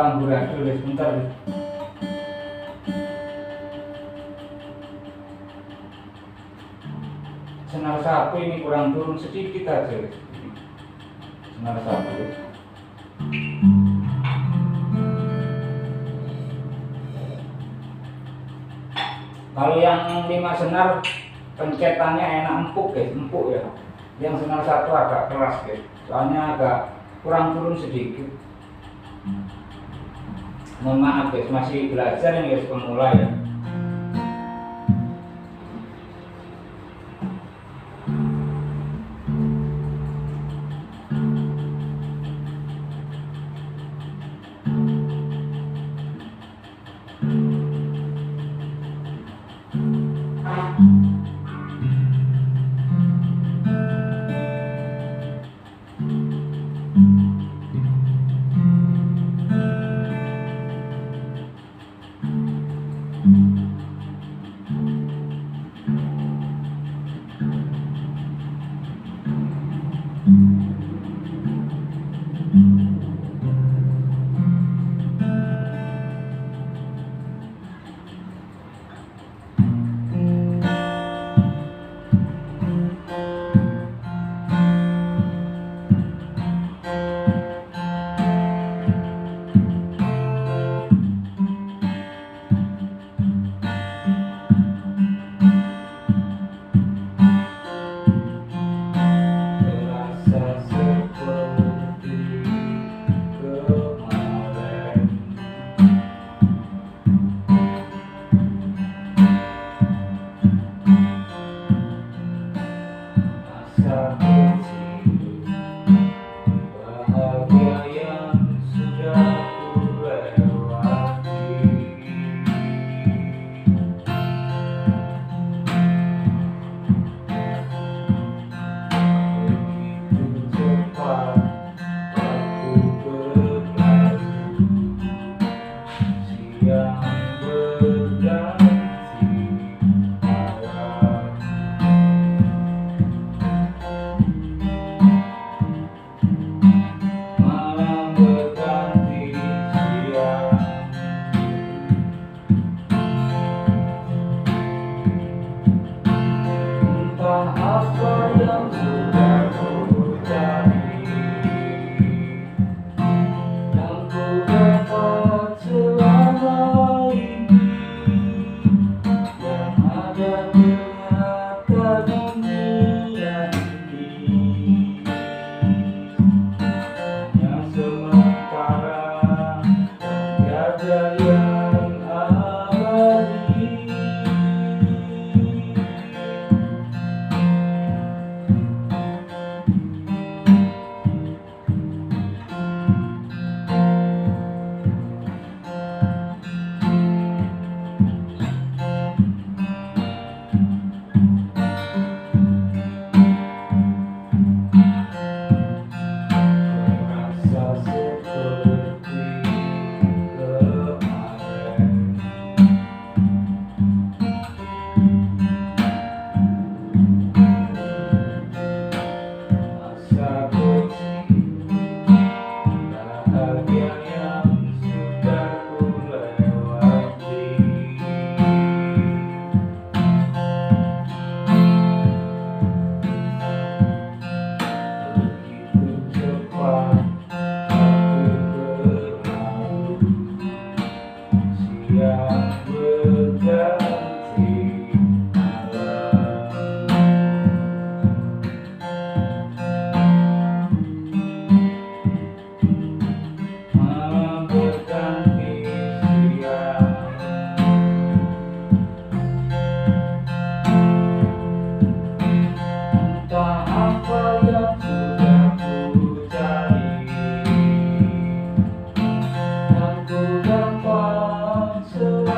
Amburadul sebentar. senar 1 ini kurang turun sedikit aja. Senar 1. Kalau yang 5 senar pencetannya enak empuk guys, empuk ya. Yang senar 1 agak keras guys, soalnya agak kurang turun sedikit. Mohon maaf guys, masih belajar ini guys, pemula ya. So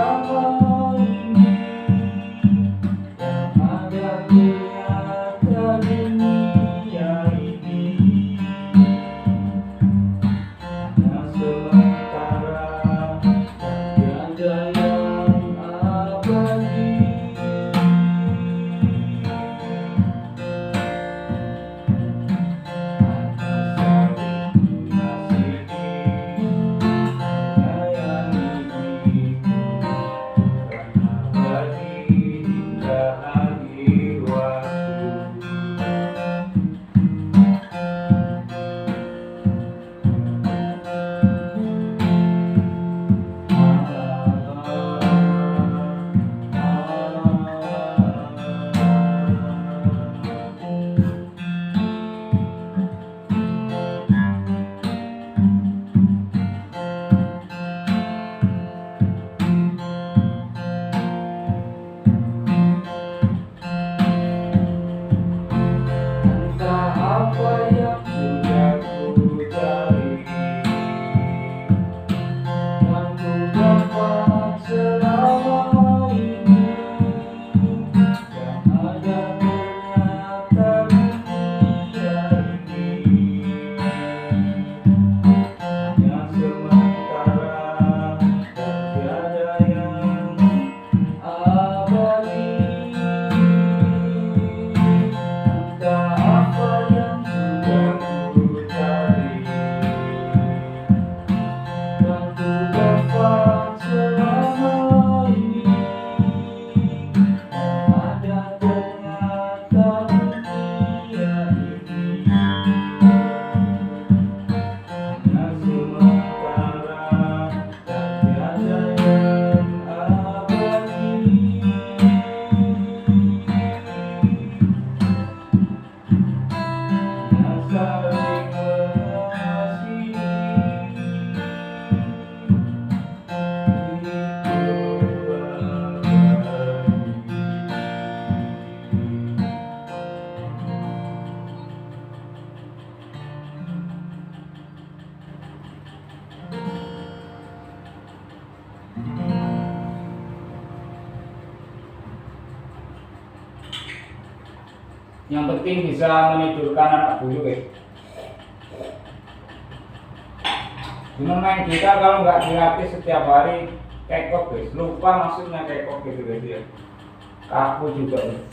Yang penting bisa menidurkan anak bulu ya. Cuma main gitar kalau nggak dilatih setiap hari kekok guys, lupa maksudnya kekok gitu guys ya, kaku juga guys.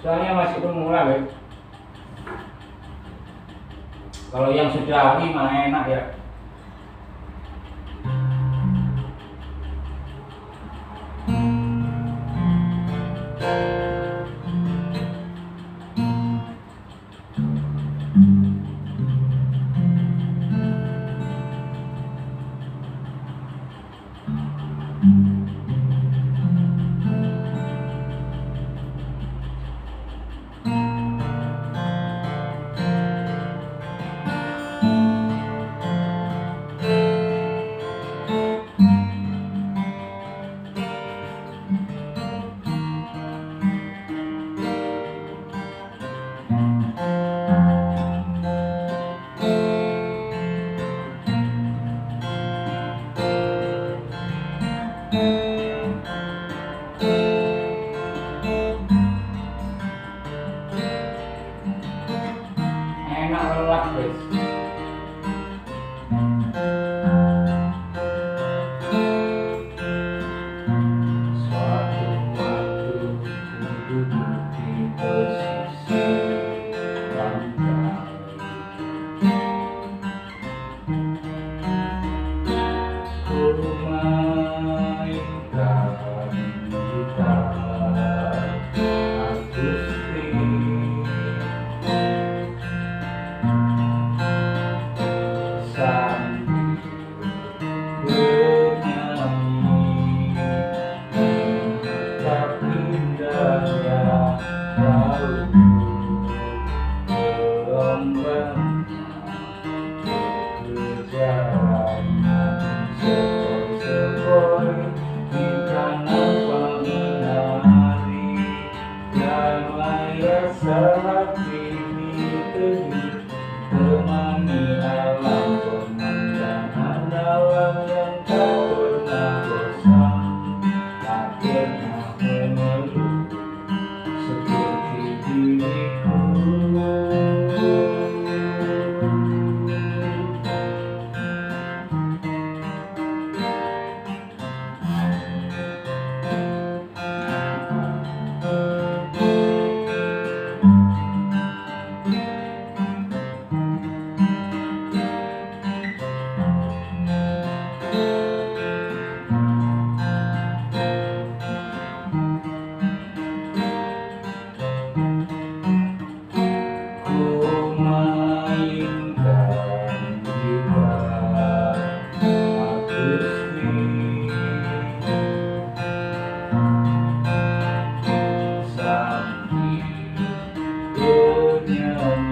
Soalnya masih pemula guys. Kalau yang sudah ahli mah enak ya. Enak lelak guys. Suatu waktu ku duduk di posisi pantai, ku mainkan gitar akustik sambil bernyanyi, tak indahnya laut gelombangnya berjalan sepoi-sepoi di tanah menari, damai rasa hati teduh, temani alam pemandangan alam yang tak pernah bosan, tak pernah mengeluh seperti diriku. Ku mainkan gitar akustik sambil bernyanyi,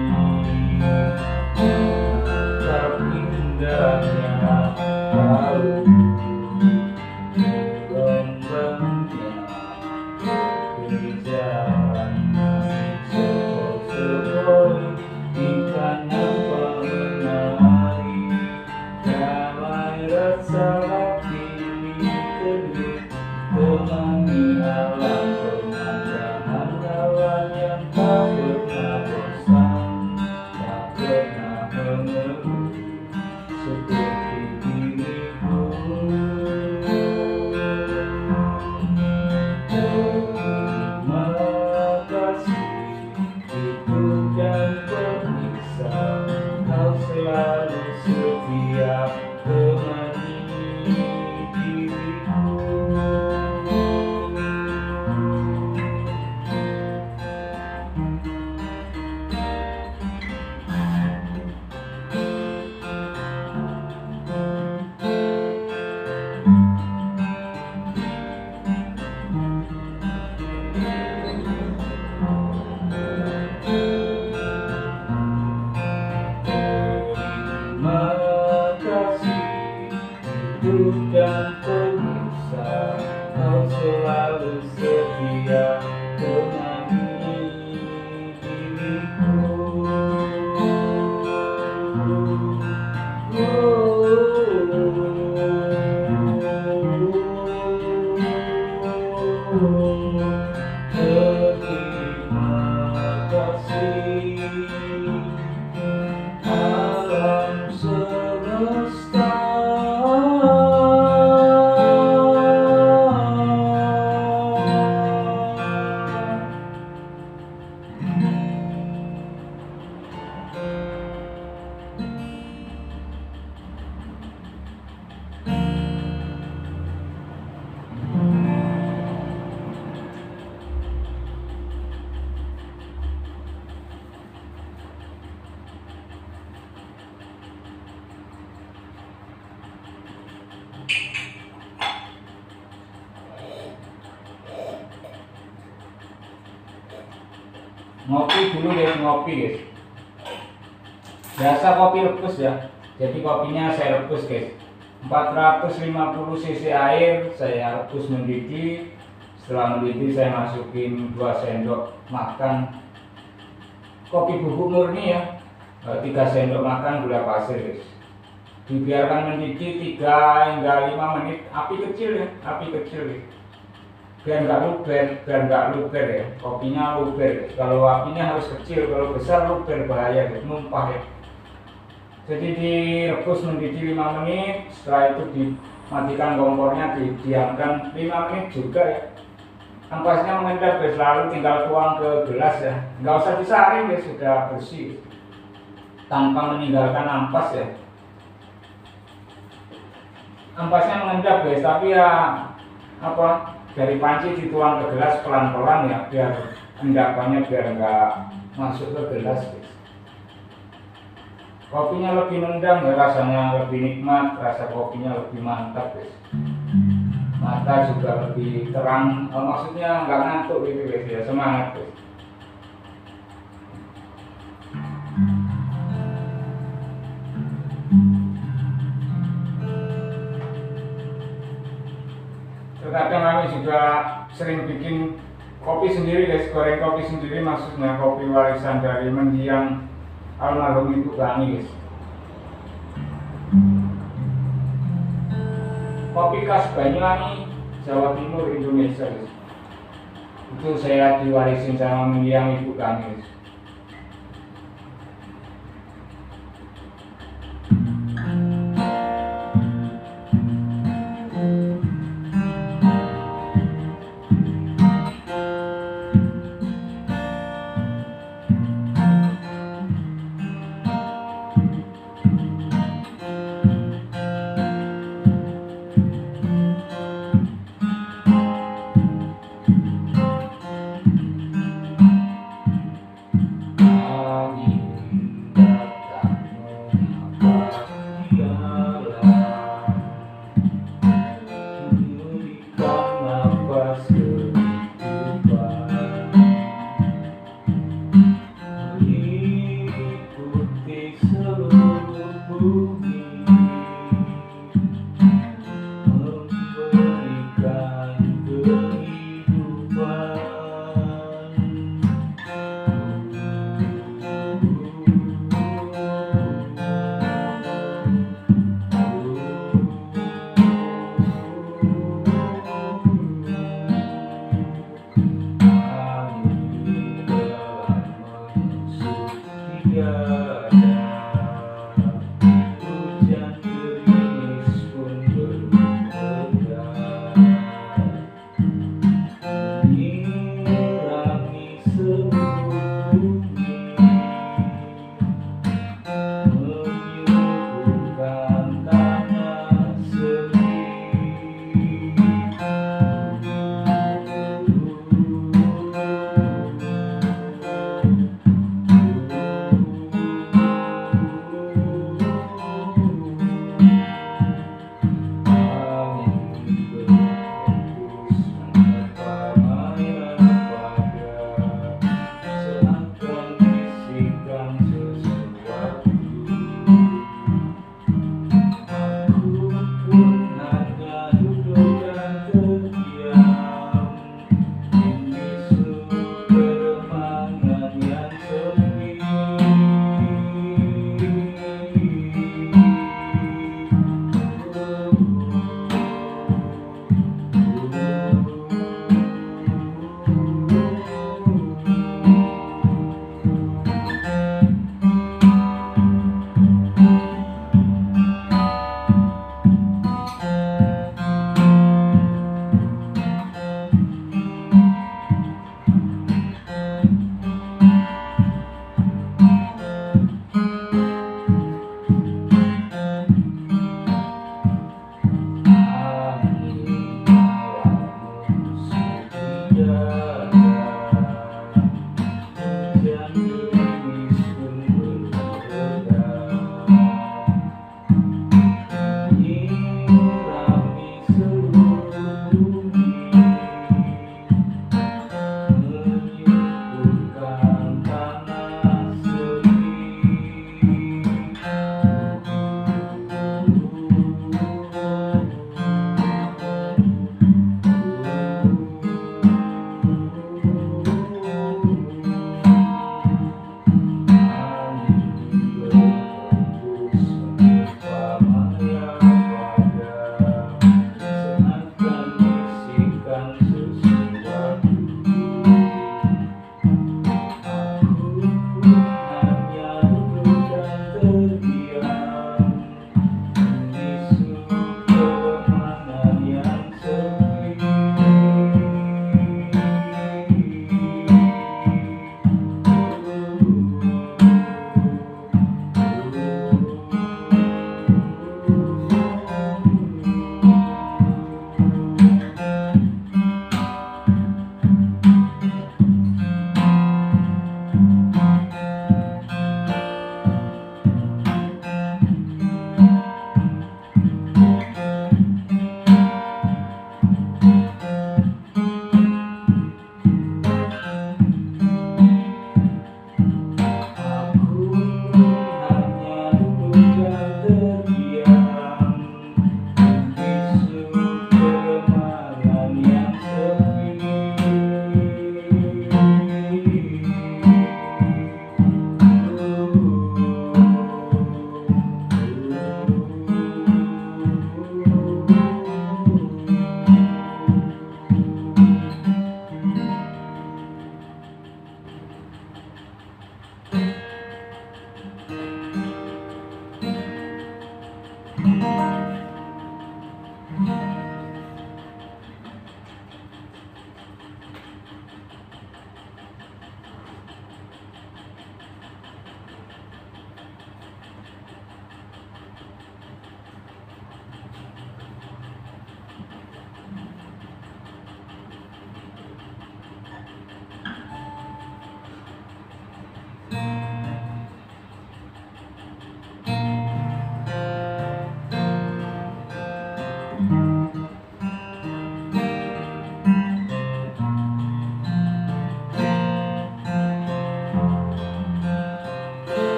tak indahnya laut gelombangnya berjalan sepoi-sepoi di tanah menari, damai rasa hati teduh, temani alam pemandangan alam yang tak pernah bosan, tak pernah mengeluh seperti diriku. Terima kasih hidup dan pemirsa, kau selalu setia temani diriku. Terima kasih hidup dan pemirsa, kau selalu setia temani diriku. Ngopi dulu guys, ngopi guys. Biasa kopi rebus ya. Jadi kopinya saya rebus guys. 450 cc air saya rebus mendidih. Setelah mendidih saya masukin 2 sendok makan kopi bubuk murni ya, 3 sendok makan gula pasir guys. Dibiarkan mendidih 3 hingga 5 menit, api kecil ya, api kecil guys. Biar nggak luber ya, kopinya luber guys. Kalau apinya harus kecil, kalau besar luber bahaya guys, numpah ya. Jadi direbus mendidih 5 menit, setelah itu dimatikan kompornya, didiamkan 5 menit juga ya. Ampasnya mengendap guys, lalu tinggal tuang ke gelas ya. Nggak usah disaring guys, sudah bersih tanpa meninggalkan ampas ya. Ampasnya mengendap guys, tapi ya apa, dari panci dituang ke gelas pelan-pelan ya, biar endapannya biar nggak masuk ke gelas guys. Kopinya lebih nendang ya, rasanya lebih nikmat, rasa kopinya lebih mantap guys. Mata juga lebih terang, maksudnya nggak ngantuk gitu guys ya, semangat guys. Terkadang kami juga sering bikin kopi sendiri guys, goreng kopi sendiri, maksudnya kopi warisan dari mendiang almarhum ibu kami guys. Kopi khas Banyuwangi, Jawa Timur, Indonesia guys. Itu saya diwarisin sama mendiang ibu kami guys.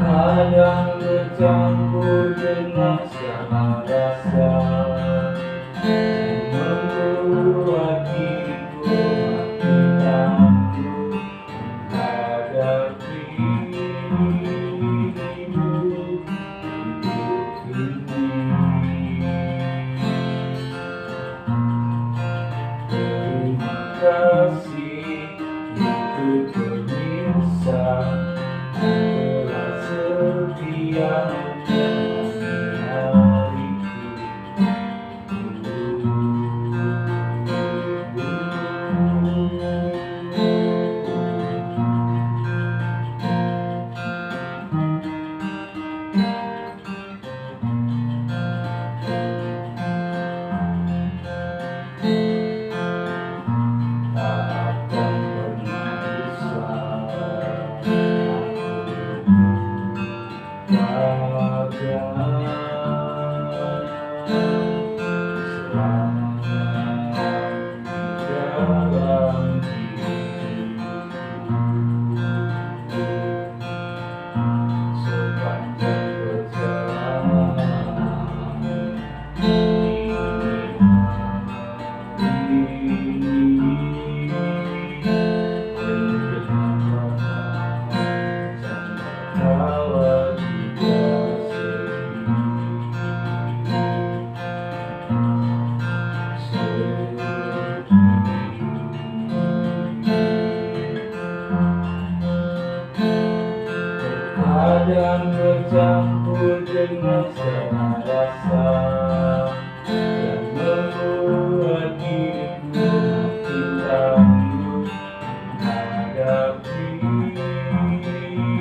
Kadang bercampur dengan segala rasa yang membuat diriku makin tangguh menghadapi hidup ini. Terima kasih untuk pemirsa telah setia menemani kadang bercampur dengan segala rasa yang membuat diriku makin tangguh menghadapi hidup ini.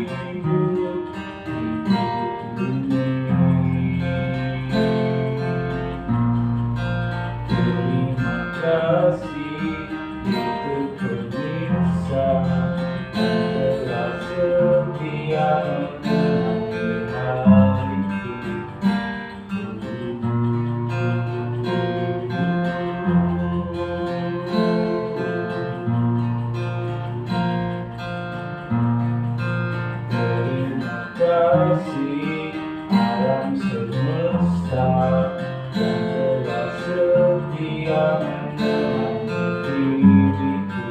Terima kasih untuk pemirsa telah setia kasih alam semesta yang telah setia menemani diriku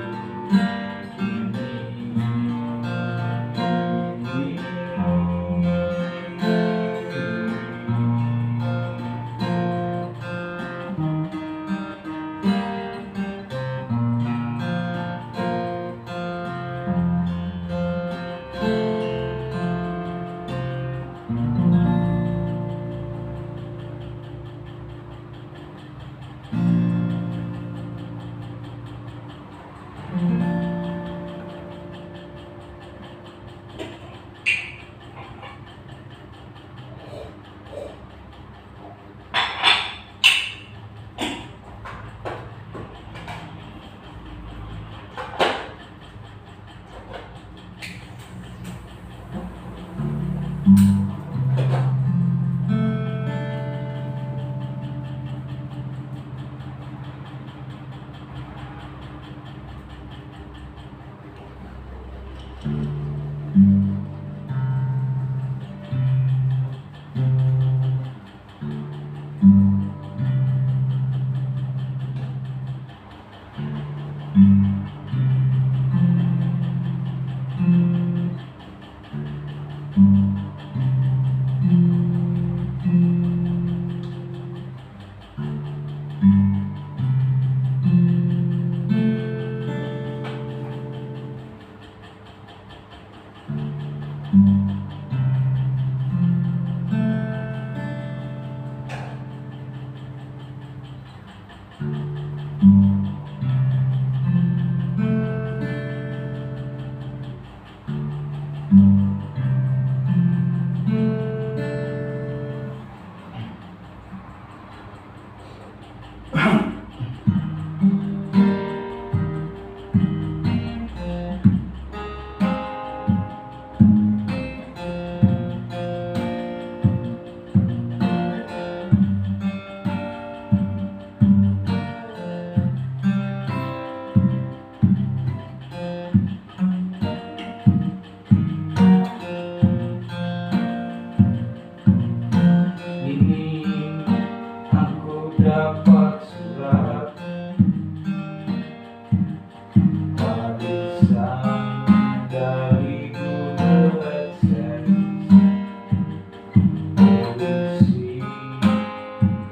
surat warisan dari Google AdSense, polisi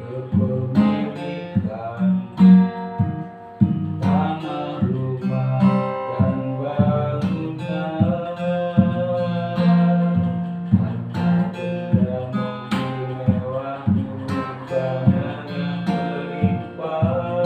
kepemilikan tanah, rumah, dan bangunan, harta benda, mobil mewah, tumpangan yang berlimpah.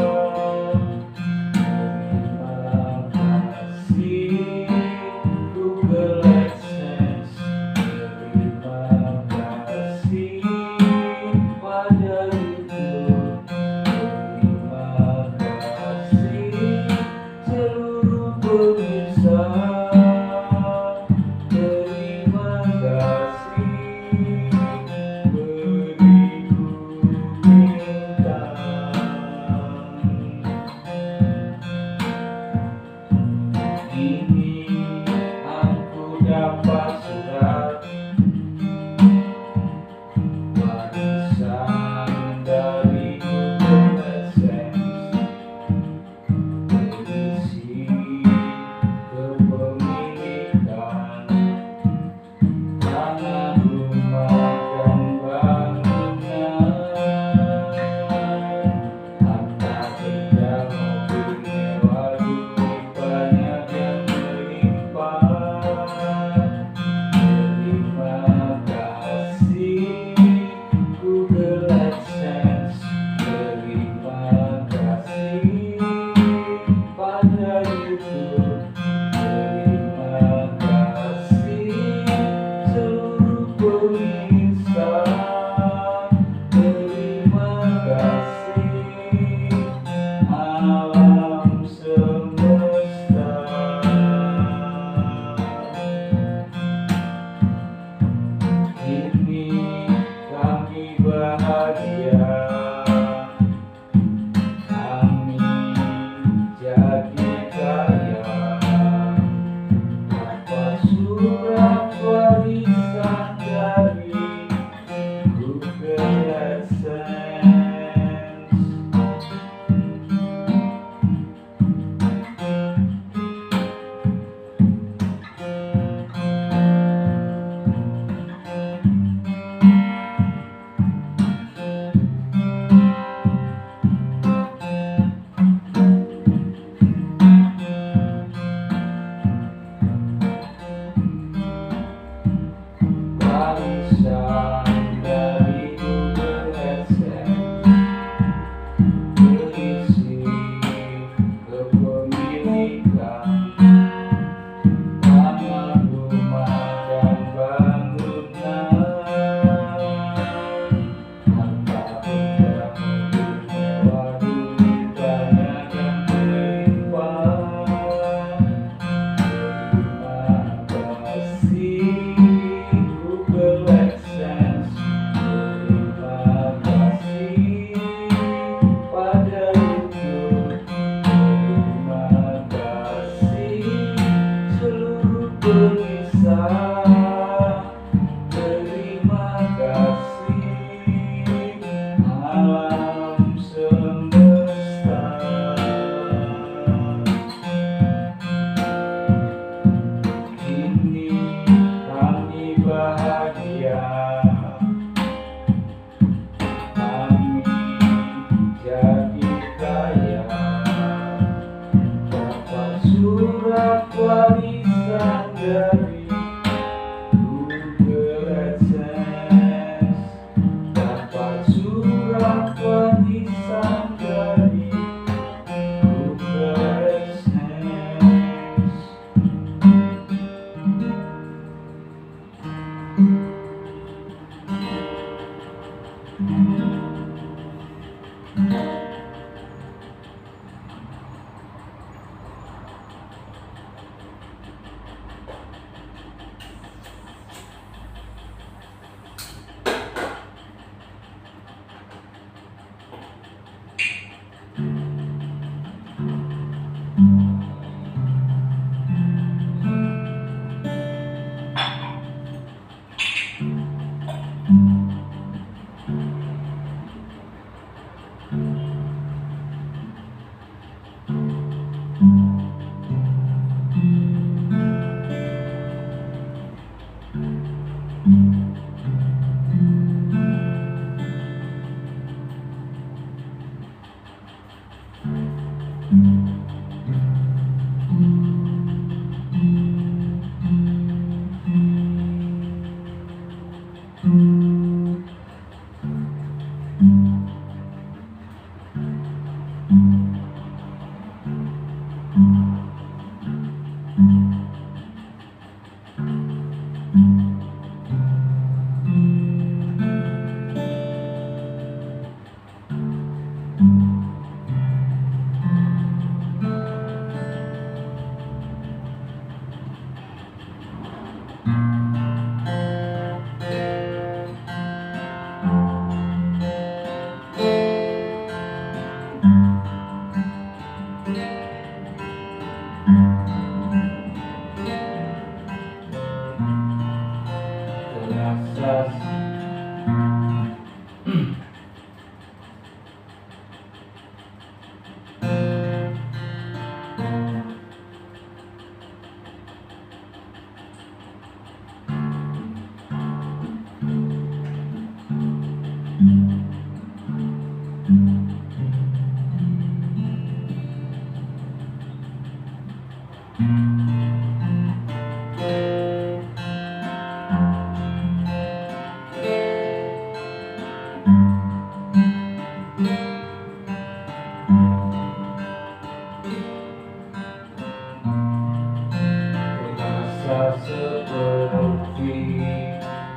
Terasa seperti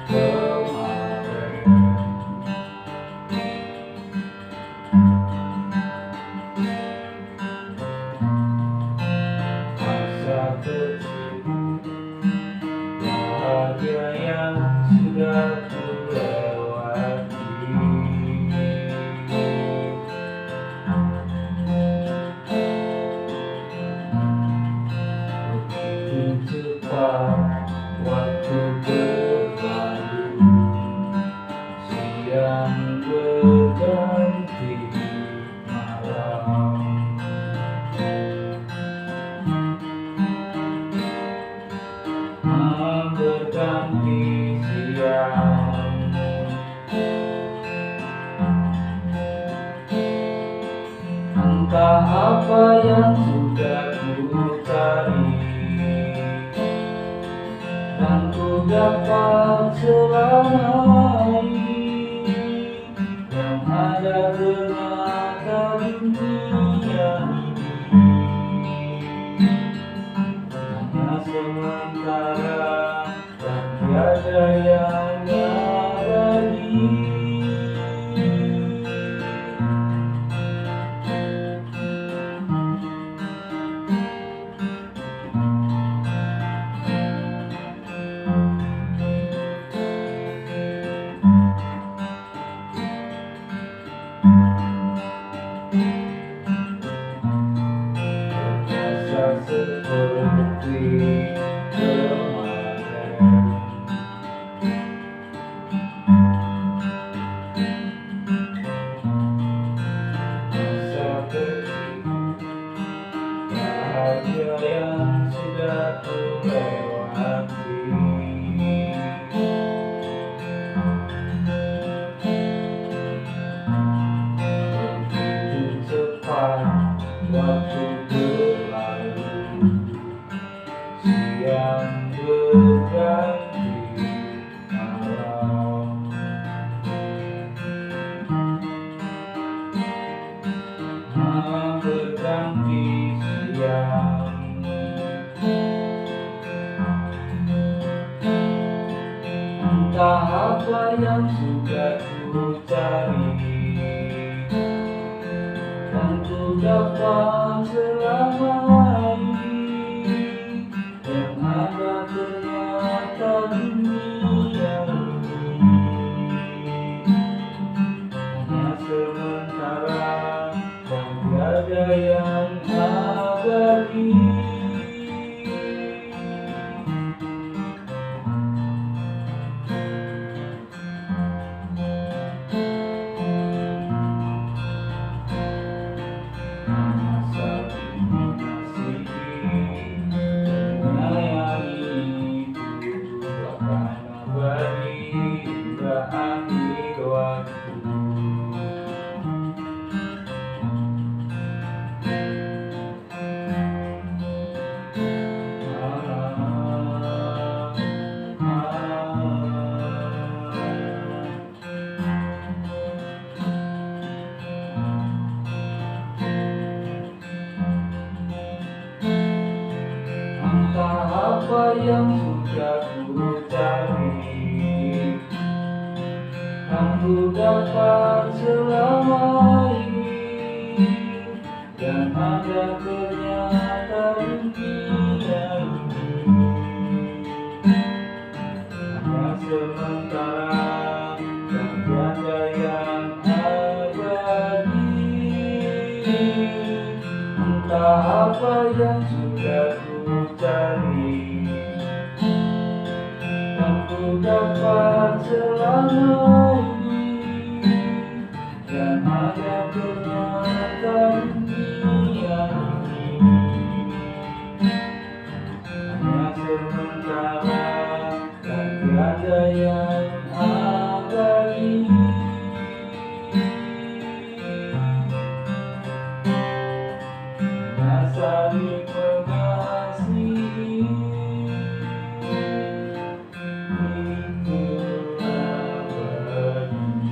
kemarin. Masa kecil bahagia yang sudah kulewati. Begitu cepat waktu berlalu, siang berganti malam. Malam berganti siang. Entah apa yang sudah ku cari, dan ku dapat selama ini. Yang ada ternyata dunia ini hanya sementara, dan tiada yang abadi. Terasa seperti kemarin. Masa kecil bahagia yang sudah kulewati. Begitu cepat waktu berlalu, siang berganti malam. Malam berganti siang. Entah apa yang sudah ku cari, dan ku dapat selama ini. Yang ada ternyata dunia ini hanya sementara, dan tiada yang abadi. Masa mengasihi, menyayangi itu akan abadi hingga akhir waktu. apa yang sudah ku cari, yang ku dapat selama ini, dan ada ternyata dunia ini hanya sementara dan tiada yang abadi. Entah apa yang sudah ku cari, yang ku dapat selama ini, dan ada ternyata dunia ini hanya sementara dan tiada yang abadi. Hanya saling mengasihi, itu abadi.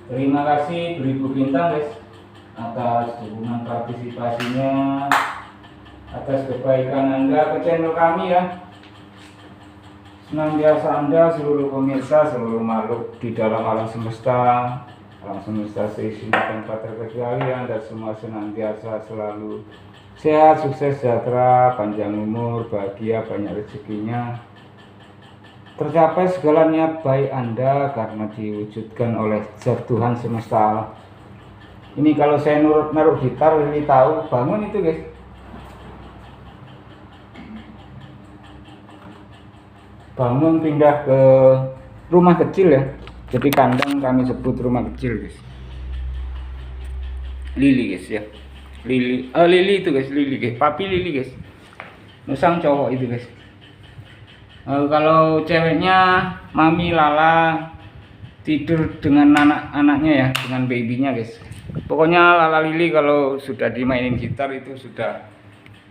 Terima kasih Beribu Bintang guys atas dukungan partisipasinya, atas kebaikan Anda ke channel kami ya. Senantiasa Anda, seluruh pemirsa, seluruh makhluk di dalam alam semesta seisinya tanpa terkecuali, Anda semua senantiasa selalu sehat, sukses, sejahtera, panjang umur, bahagia, banyak rezekinya, tercapai segala niat baik Anda karena diwujudkan oleh Zat Tuhan semesta alam. Ini kalau saya naruh gitar, Lili tahu bangun itu guys. Bangun pindah ke rumah kecil ya. Jadi kandang kami sebut rumah kecil guys. Lili guys ya. Lili itu guys, Lili guys. Papi Lili guys. Nusang cowok itu guys. Kalau ceweknya Mami Lala, tidur dengan anak-anaknya ya, dengan babynya guys. Pokoknya Lala Lili kalau sudah dimainin gitar itu sudah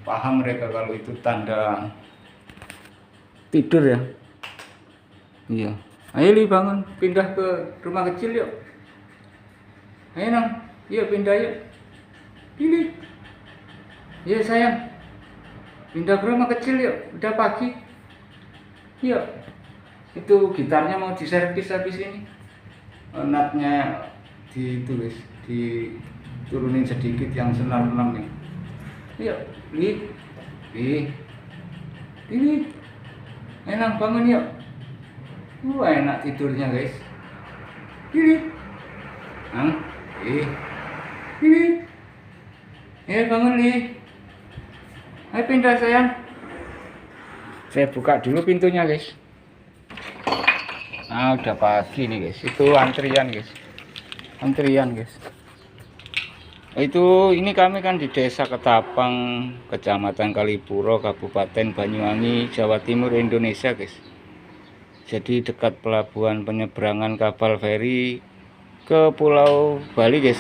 paham mereka kalau itu tanda tidur ya. Iya. Ayo Li bangun, pindah ke rumah kecil yuk. Ayo Nang, yuk pindah yuk. Lili. Iya sayang. Pindah ke rumah kecil yuk, udah pagi. Yuk, itu gitarnya mau diservis habis ini. Natnya ditulis, diturunin sedikit yang senar 6 nih. Yuk, Li, enak bangun yuk. Enak tidurnya guys. Li, bangun Li. Ayo pindah sayang. Saya buka dulu pintunya guys. Nah udah pagi nih guys. Itu antrian guys. Itu ini kami kan di Desa Ketapang, Kecamatan Kalipuro, Kabupaten Banyuwangi, Jawa Timur, Indonesia guys. Jadi dekat pelabuhan penyeberangan kapal feri ke Pulau Bali guys.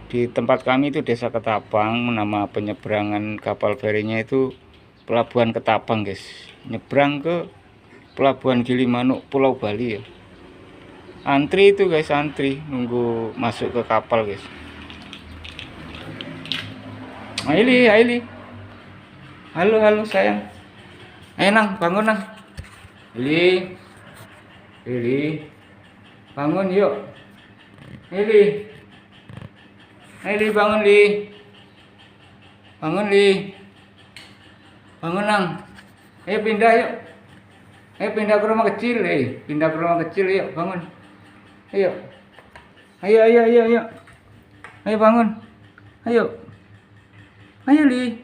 Di tempat kami itu Desa Ketapang, nama penyeberangan kapal ferinya itu Pelabuhan Ketapang guys, nyebrang ke Pelabuhan Gilimanuk Pulau Bali ya. Antri itu guys, antri nunggu masuk ke kapal guys. Aili, halo sayang. Ayo Nang, bangun Nang. Lili, bangun yuk. Lili, bangun Li. Bangun Nang. Ayo pindah yuk. Ayo pindah ke rumah kecil, pindah ke rumah kecil yuk, bangun. Ayo. Ayo bangun. Ayo Li.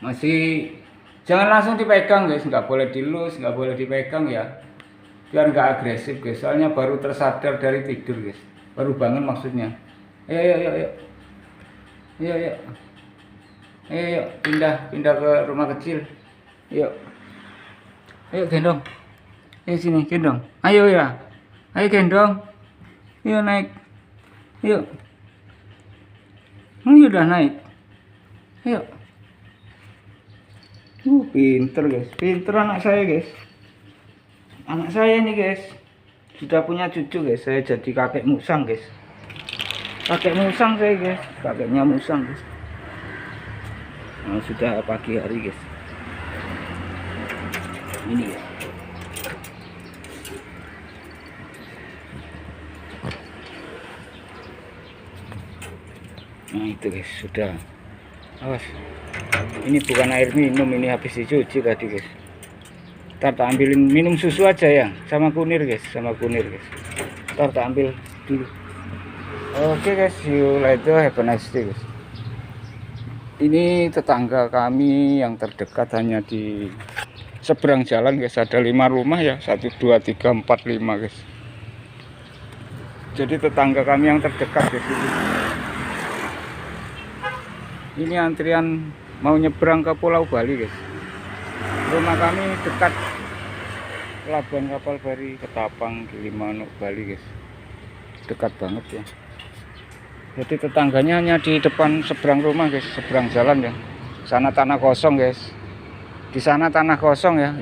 Masih jangan langsung dipegang guys, nggak boleh dilus, nggak boleh dipegang ya. Biar nggak agresif guys, soalnya baru tersadar dari tidur guys. Baru bangun maksudnya. Ayo. Ayo pindah ke rumah kecil. Ayo gendong. Ayo sini gendong. Ayo ya. Ayo gendong. Ayo naik. Ayo. Ini udah naik. Ayo. Pinter guys, pinter anak saya guys. Anak saya nih guys, sudah punya cucu guys. Saya jadi kakek musang guys. Kakek musang saya guys, kakeknya musang guys. Nah, sudah pagi hari guys. Ini guys. Nah itu guys, sudah. Awas. Ini bukan air minum, ini habis dicuci tadi guys. Ntar tak ambilin minum susu aja ya, sama kunir guys, sama kunir guys. Ntar tak ambil dulu. Oke guys, see you later, have a nice day guys. Ini tetangga kami yang terdekat hanya di seberang jalan guys. Ada 5 rumah ya, 1, 2, 3, 4, 5 guys. Jadi tetangga kami yang terdekat guys ini. Ini antrian mau nyebrang ke Pulau Bali guys. Rumah kami dekat Pelabuhan Kapal Bari, Ketapang, Gilimanuk, Bali guys. Dekat banget ya. Jadi tetangganya hanya di depan seberang rumah guys, seberang jalan ya. Sana tanah kosong guys. Di sana tanah kosong ya.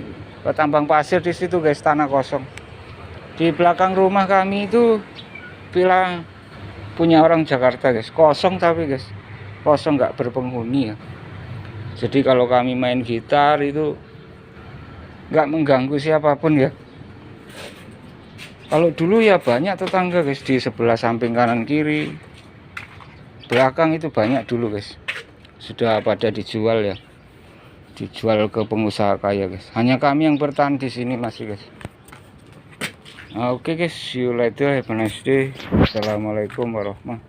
Tambang pasir di situ guys, tanah kosong. Di belakang rumah kami itu villa punya orang Jakarta guys, kosong tapi guys. Kosong, nggak berpenghuni ya. Jadi kalau kami main gitar itu nggak mengganggu siapapun ya. Kalau dulu ya banyak tetangga guys, di sebelah samping kanan kiri belakang itu banyak dulu guys. Sudah pada dijual ya, dijual ke pengusaha kaya guys. Hanya kami yang bertahan di sini masih guys. Oke guys, see you later, have a nice day. Assalamualaikum warahmatullahi wabarakatuh.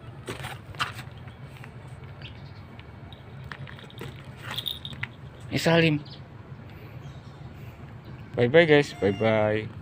Salim. Bye bye guys, bye bye.